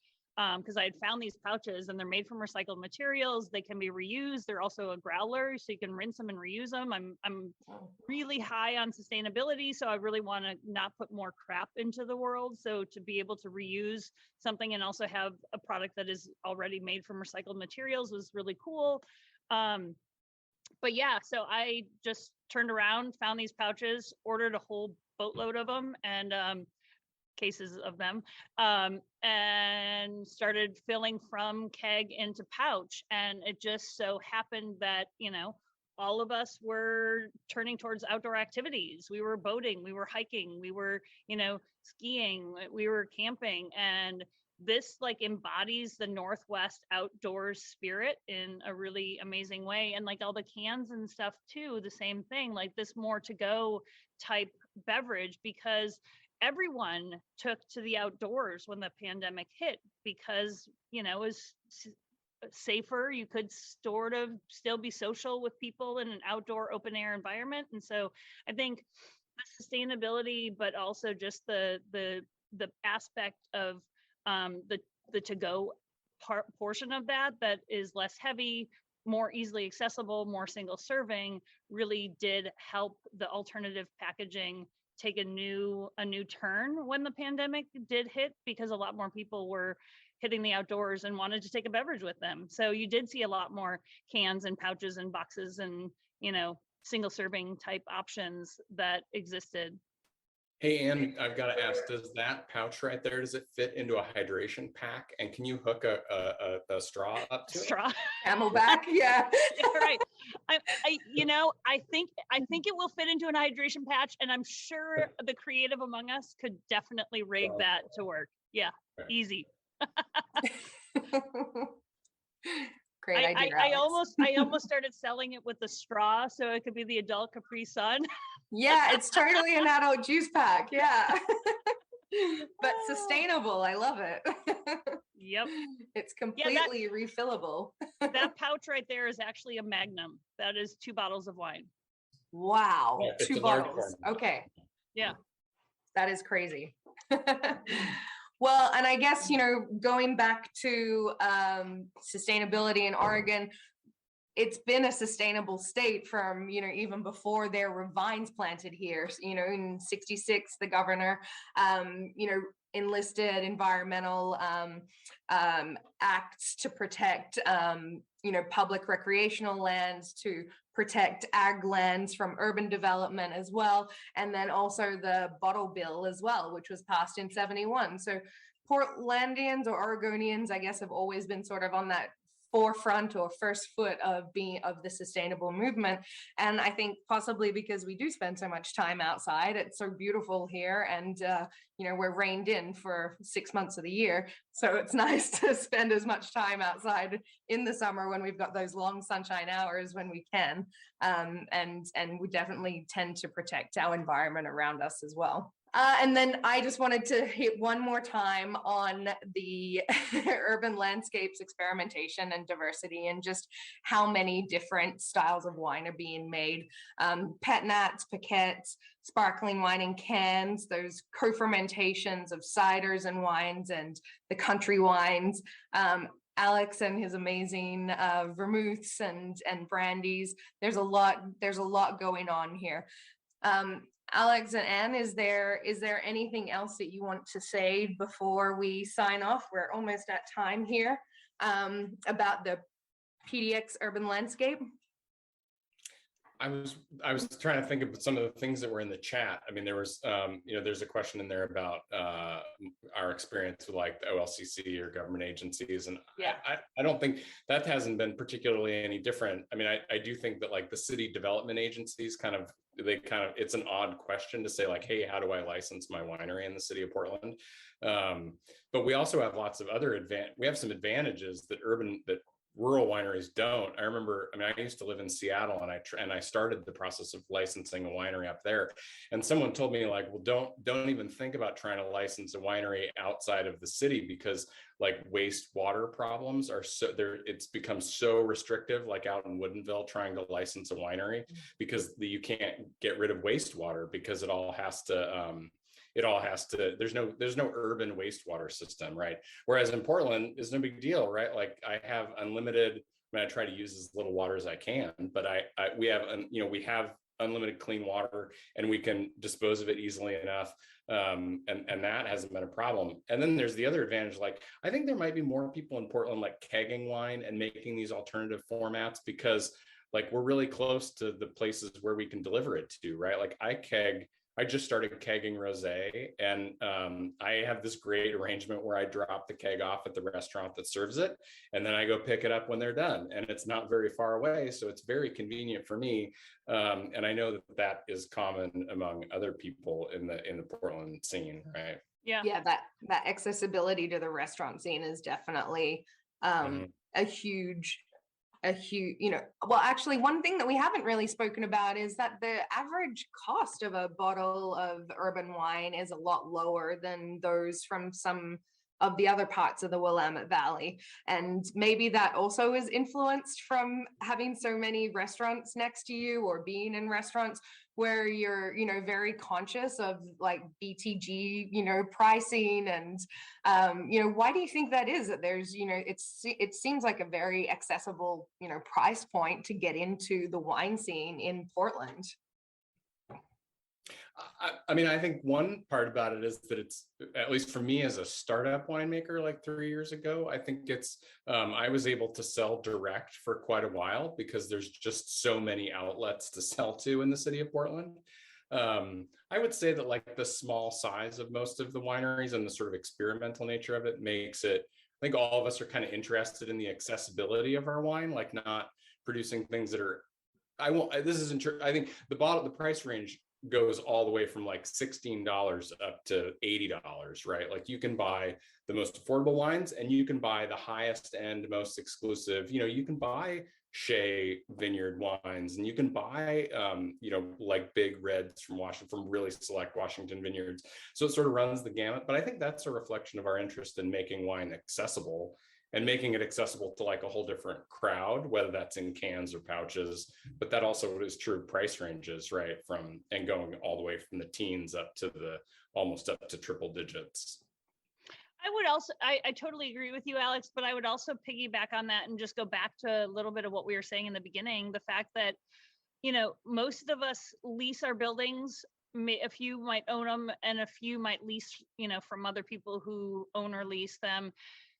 Because I had found these pouches, and they're made from recycled materials. They can be reused. They're also a growler, so you can rinse them and reuse them. I'm really high on sustainability, so I really want to not put more crap into the world. So to be able to reuse something and also have a product that is already made from recycled materials was really cool. But yeah, so I just turned around, found these pouches, ordered a whole boatload of them, and cases of them, and started filling from keg into pouch. And it just so happened that, all of us were turning towards outdoor activities. We were boating, we were hiking, we were, skiing, we were camping. And this like embodies the Northwest outdoors spirit in a really amazing way. And like all the cans and stuff too, the same thing, like this more to go type beverage, because everyone took to the outdoors when the pandemic hit, because it was safer. You could sort of still be social with people in an outdoor open air environment. And so I think the sustainability, but also just the aspect of the to go portion of that is less heavy, more easily accessible, more single serving, really did help the alternative packaging take a new turn when the pandemic did hit, because a lot more people were hitting the outdoors and wanted to take a beverage with them. So you did see a lot more cans and pouches and boxes and, single serving type options that existed. Hey, Ann, I've got to ask, does that pouch right there, does it fit into a hydration pack? And can you hook a straw up to it? Straw. Camelback, yeah. Yeah, right. I think it will fit into an hydration patch, and I'm sure the creative among us could definitely rig that to work. Yeah, easy. Great idea. I almost started selling it with the straw, so it could be the adult Capri Sun. Yeah, it's totally an adult juice pack. Yeah. But sustainable. I love it. Yep. It's completely refillable. That pouch right there is actually a Magnum. That is 2 bottles of wine. Wow. Yeah, 2 bottles. Okay. Yeah. That is crazy. Well, and I guess, going back to sustainability in Oregon, it's been a sustainable state from, even before there were vines planted here. In 66, the governor, enlisted environmental acts to protect, public recreational lands, to protect ag lands from urban development as well. And then also the bottle bill as well, which was passed in 71. So Portlandians or Oregonians, I guess, have always been sort of on that forefront or first foot of the sustainable movement. And I think possibly because we do spend so much time outside, it's so beautiful here, and we're reined in for 6 months of the year, so it's nice to spend as much time outside in the summer when we've got those long sunshine hours when we can, and we definitely tend to protect our environment around us as well. And then I just wanted to hit one more time on the urban landscapes experimentation and diversity, and just how many different styles of wine are being made. Pet nats, piquettes, sparkling wine in cans, those co-fermentations of ciders and wines, and the country wines. Alex and his amazing vermouths and brandies. There's a lot going on here. Alex and Anne, is there anything else that you want to say before we sign off? We're almost at time here, about the PDX urban landscape. I was trying to think of some of the things that were in the chat. I mean, there was, there's a question in there about our experience with like the OLCC or government agencies, and yeah, I don't think that hasn't been particularly any different. I mean, I do think that like the city development agencies it's an odd question to say like, hey, how do I license my winery in the city of Portland? But we also have lots of other we have some advantages that rural wineries don't. I remember, I used to live in Seattle, and I started the process of licensing a winery up there. And someone told me like, well, don't even think about trying to license a winery outside of the city, because like wastewater problems are it's become so restrictive, like out in Woodinville trying to license a winery, because you can't get rid of wastewater because it all has to, there's no urban wastewater system, right? Whereas in Portland, it's no big deal, right? Like I have unlimited, I try to use as little water as I can, but we have unlimited clean water, and we can dispose of it easily enough. And that hasn't been a problem. And then there's the other advantage, like I think there might be more people in Portland like kegging wine and making these alternative formats, because like we're really close to the places where we can deliver it to, right? Like I just started kegging rosé, and I have this great arrangement where I drop the keg off at the restaurant that serves it, and then I go pick it up when they're done, and it's not very far away, so it's very convenient for me. And I know that is common among other people in the Portland scene, right? Yeah, that accessibility to the restaurant scene is definitely a huge, well, actually, one thing that we haven't really spoken about is that the average cost of a bottle of urban wine is a lot lower than those from some of the other parts of the Willamette Valley. And maybe that also is influenced from having so many restaurants next to you, or being in restaurants where you're, very conscious of like BTG, pricing. And, why do you think that is? That there's, it seems like a very accessible, price point to get into the wine scene in Portland. I think one part about it is that it's, at least for me as a startup winemaker like 3 years ago, I think it's, I was able to sell direct for quite a while because there's just so many outlets to sell to in the city of Portland. I would say that like the small size of most of the wineries and the sort of experimental nature of it makes it, I think all of us are kind of interested in the accessibility of our wine, like not producing things that are, this isn't true. I think the price range goes all the way from like $16 up to $80, right? Like you can buy the most affordable wines, and you can buy the highest end, most exclusive, you can buy Shea Vineyard wines, and you can buy, like big reds from really select Washington vineyards. So it sort of runs the gamut, but I think that's a reflection of our interest in making wine accessible, and making it accessible to like a whole different crowd, whether that's in cans or pouches. But that also is true price ranges, right? And going all the way from the teens up to almost up to triple digits. I would also, I totally agree with you, Alex, but I would also piggyback on that and just go back to a little bit of what we were saying in the beginning, the fact that, most of us lease our buildings. A few might own them, and a few might lease, from other people who own or lease them.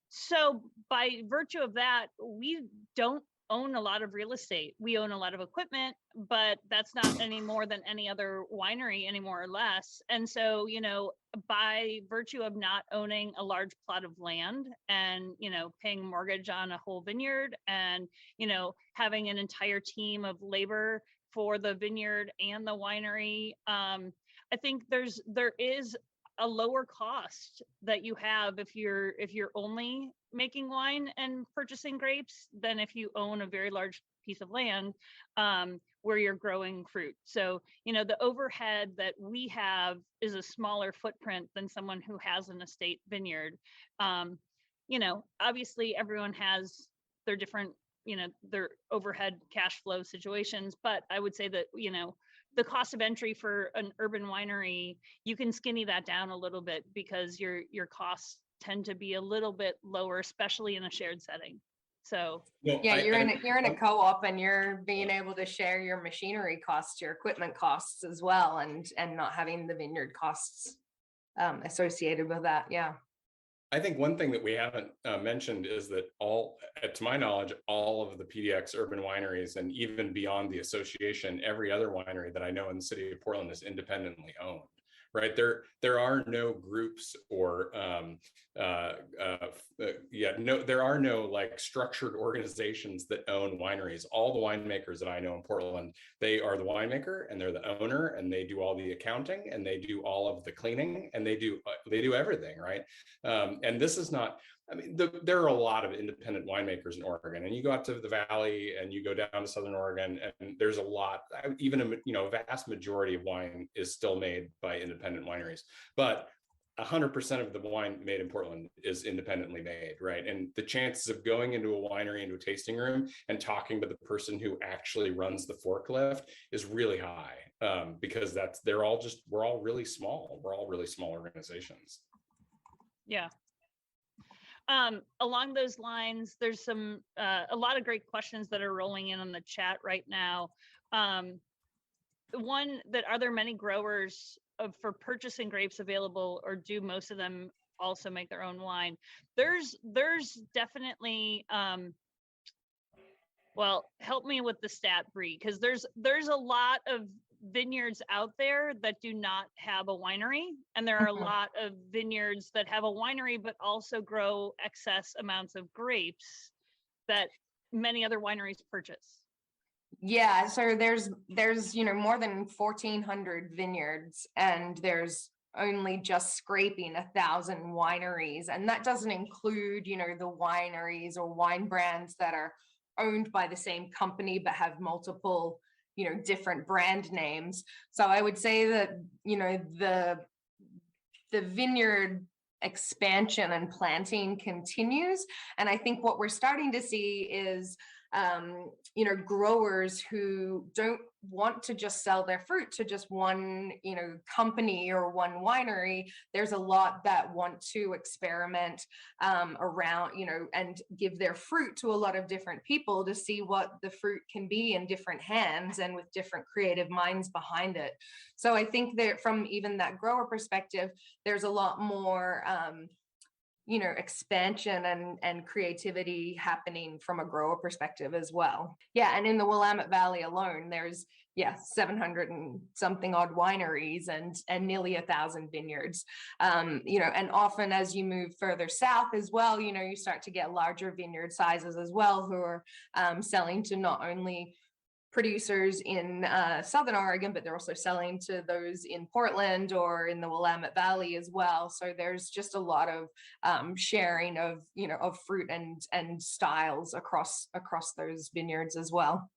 So by virtue of that, we don't own a lot of real estate. We own a lot of equipment, but that's not any more than any other winery, any more or less. And so, by virtue of not owning a large plot of land and, paying mortgage on a whole vineyard, and, having an entire team of labor for the vineyard and the winery, I think there is a lower cost that you have if you're only making wine and purchasing grapes than if you own a very large piece of land where you're growing fruit. So, the overhead that we have is a smaller footprint than someone who has an estate vineyard. Obviously everyone has their different, their overhead cash flow situations, but I would say that, the cost of entry for an urban winery, you can skinny that down a little bit because your costs tend to be a little bit lower, especially in a shared setting. So No, Yeah, you're in a I'm- co-op and you're being able to share your machinery costs, your equipment costs as well, and not having the vineyard costs associated with that. Yeah. I think one thing that we haven't mentioned is that to my knowledge, all of the PDX urban wineries and even beyond the association, every other winery that I know in the city of Portland is independently owned, right? There are no groups or there are no like structured organizations that own wineries. All the winemakers that I know in Portland, they are the winemaker and they're the owner, and they do all the accounting and they do all of the cleaning and they do everything, right? And this is not, I mean, there are a lot of independent winemakers in Oregon, and you go out to the Valley and you go down to Southern Oregon, and there's a lot, even a vast majority of wine is still made by independent wineries, but 100% of the wine made in Portland is independently made, right? And the chances of going into a winery, into a tasting room and talking to the person who actually runs the forklift is really high, because we're all really small. We're all really small organizations. yeah. Along those lines, there's some a lot of great questions that are rolling in on the chat right now. One, that are there many growers for purchasing grapes available, or do most of them also make their own wine? There's definitely well, help me with the stat, Bree, because there's a lot of vineyards out there that do not have a winery, and there are a lot of vineyards that have a winery but also grow excess amounts of grapes that many other wineries purchase. Yeah, so there's more than 1,400 vineyards, and there's only just scraping 1,000 wineries, and that doesn't include the wineries or wine brands that are owned by the same company but have multiple different brand names. So I would say that the vineyard expansion and planting continues, and I think what we're starting to see is growers who don't want to just sell their fruit to just one company or one winery. There's a lot that want to experiment around and give their fruit to a lot of different people to see what the fruit can be in different hands and with different creative minds behind it. So I think that from even that grower perspective, there's a lot more expansion and creativity happening from a grower perspective as well. Yeah, and in the Willamette Valley alone, there's 700 and something odd wineries and nearly 1,000 vineyards. And often as you move further south as well, you start to get larger vineyard sizes as well, who are selling to not only producers in Southern Oregon, but they're also selling to those in Portland or in the Willamette Valley as well. So there's just a lot of sharing of of fruit and styles across those vineyards as well.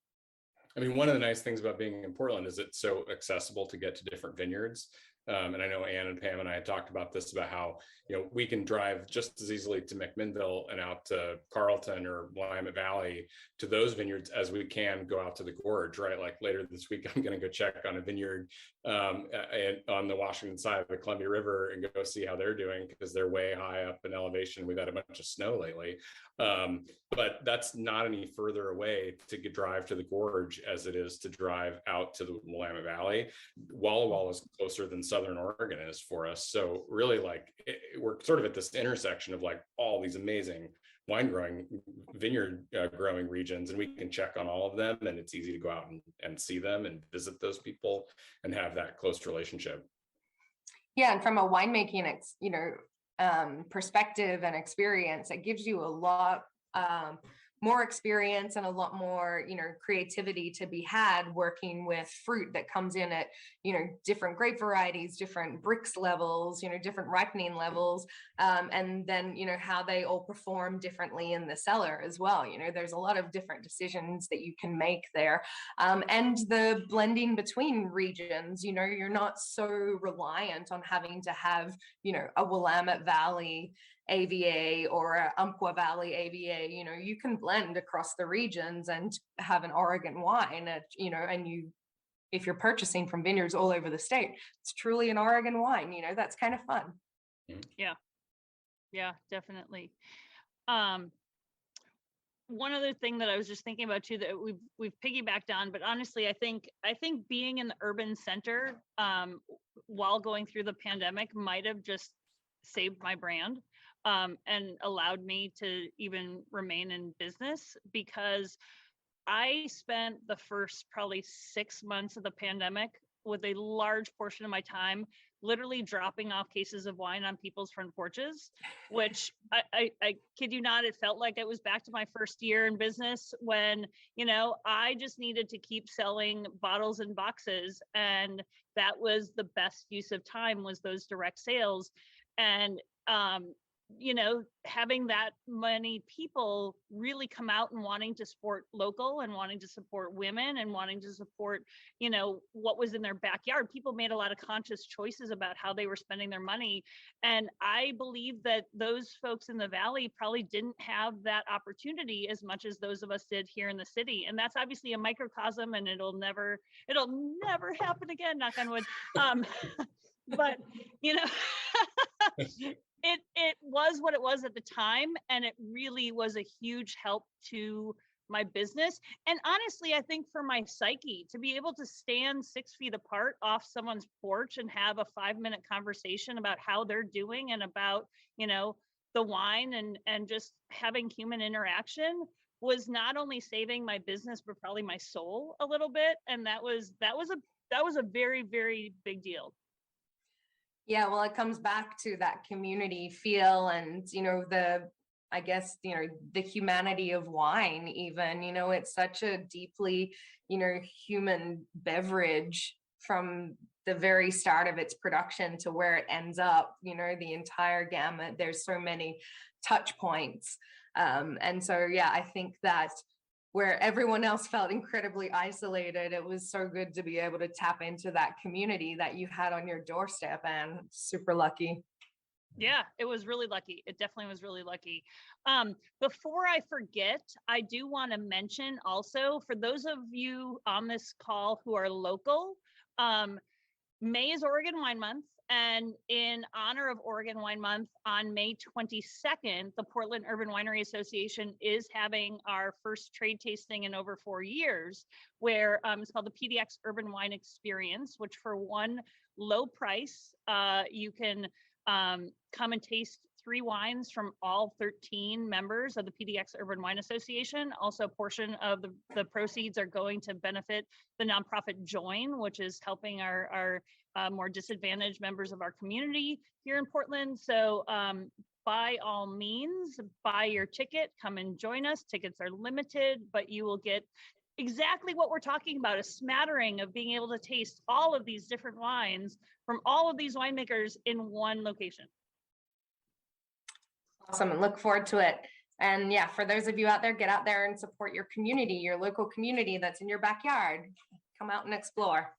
I mean, one of the nice things about being in Portland is it's so accessible to get to different vineyards. And I know Ann and Pam and I had talked about this, about how, we can drive just as easily to McMinnville and out to Carlton or Willamette Valley to those vineyards as we can go out to the gorge, right? Like later this week, I'm going to go check on a vineyard on the Washington side of the Columbia River and go see how they're doing, because they're way high up in elevation. We've had a bunch of snow lately. But that's not any further away to drive to the gorge as it is to drive out to the Willamette Valley. Walla Walla is closer than Southern Oregon is for us. So really, we're sort of at this intersection of like all these amazing wine growing, vineyard growing regions, and we can check on all of them, and it's easy to go out and see them and visit those people and have that close relationship. Yeah, and from a winemaking perspective and experience, it gives you a lot more experience and a lot more creativity to be had working with fruit that comes in at different grape varieties, different brix levels, different ripening levels, and then how they all perform differently in the cellar as well. There's a lot of different decisions that you can make there, and the blending between regions. You're not so reliant on having to have a Willamette Valley AVA or a Umpqua Valley AVA. You can blend across the regions and have an Oregon wine if you're purchasing from vineyards all over the state, it's truly an Oregon wine. That's kind of fun. Yeah. Yeah, definitely. One other thing that I was just thinking about too, that we've piggybacked on, but honestly, I think being in the urban center while going through the pandemic might have just saved my brand and allowed me to even remain in business, because I spent the first probably 6 months of the pandemic with a large portion of my time literally dropping off cases of wine on people's front porches, which I kid you not, it felt like it was back to my first year in business when, I just needed to keep selling bottles and boxes. And that was the best use of time, was those direct sales. And, having that many people really come out and wanting to support local and wanting to support women and wanting to support, what was in their backyard. People made a lot of conscious choices about how they were spending their money. And I believe that those folks in the Valley probably didn't have that opportunity as much as those of us did here in the city. And that's obviously a microcosm, and it'll never happen again, knock on wood. But, it was what it was at the time, and it really was a huge help to my business. And honestly, I think for my psyche, to be able to stand 6 feet apart off someone's porch and have a 5-minute conversation about how they're doing and about, the wine and just having human interaction was not only saving my business, but probably my soul a little bit. And that was a very, very big deal. Yeah, well, it comes back to that community feel and, the humanity of wine even, it's such a deeply, human beverage from the very start of its production to where it ends up, the entire gamut. There's so many touch points. And so, yeah, I think that where everyone else felt incredibly isolated, it was so good to be able to tap into that community that you had on your doorstep, and super lucky. Yeah, it was really lucky. It definitely was really lucky. Before I forget, I do want to mention also, for those of you on this call who are local, May is Oregon Wine Month. And in honor of Oregon Wine Month, on May 22nd, the Portland Urban Winery Association is having our first trade tasting in over 4 years, where it's called the PDX Urban Wine Experience, which for one low price, you can come and taste 3 wines from all 13 members of the PDX Urban Wine Association. Also, a portion of the proceeds are going to benefit the nonprofit Join, which is helping our more disadvantaged members of our community here in Portland. So by all means, buy your ticket, come and join us. Tickets are limited, but you will get exactly what we're talking about, a smattering of being able to taste all of these different wines from all of these winemakers in one location. Awesome, and look forward to it. And yeah, for those of you out there, get out there and support your community, your local community that's in your backyard. Come out and explore.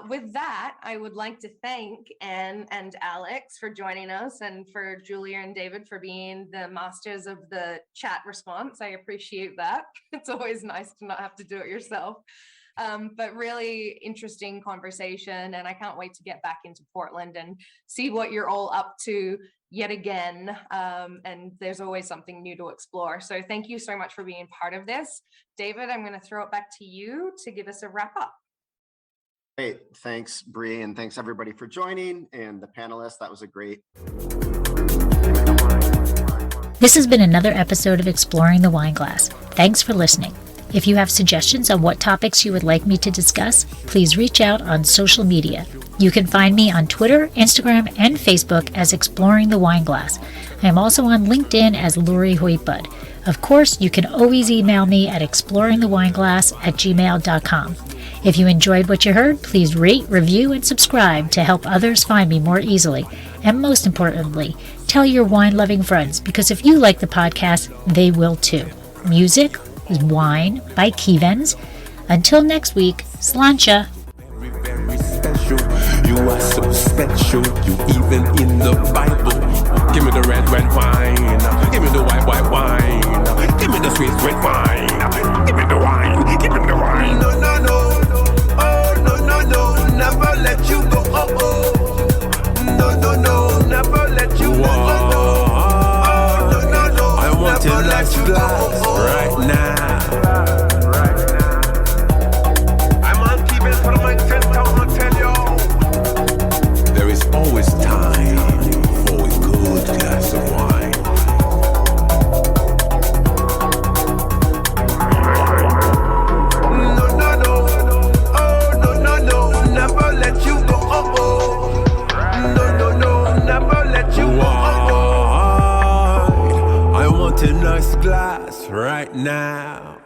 With that, I would like to thank Anne and Alex for joining us, and for Julia and David for being the masters of the chat response. I appreciate that. It's always nice to not have to do it yourself. But really interesting conversation, and I can't wait to get back into Portland and see what you're all up to yet again. And there's always something new to explore. So thank you so much for being part of this. David, I'm going to throw it back to you to give us a wrap up. Great. Thanks, Bree, and thanks everybody for joining, and the panelists. That was a great. This has been another episode of Exploring the Wine Glass. Thanks for listening. If you have suggestions on what topics you would like me to discuss, please reach out on social media. You can find me on Twitter, Instagram, and Facebook as Exploring the Wine Glass. I am also on LinkedIn as Lori Hoytbud. Of course, you can always email me at exploringthewineglass@gmail.com. If you enjoyed what you heard, please rate, review, and subscribe to help others find me more easily. And most importantly, tell your wine-loving friends, because if you like the podcast, they will too. Music is Wine by Kevens. Until next week, Slainte. Very special. You are so special. You even in the Bible. Give me the red wine. Give me the white wine. Give me the sweet wine. Give me the wine. Give me the wine. No, no, no. Oh, no, no, no. Never let you go. Oh, oh. No, no, no. Never let you go. first glass right now.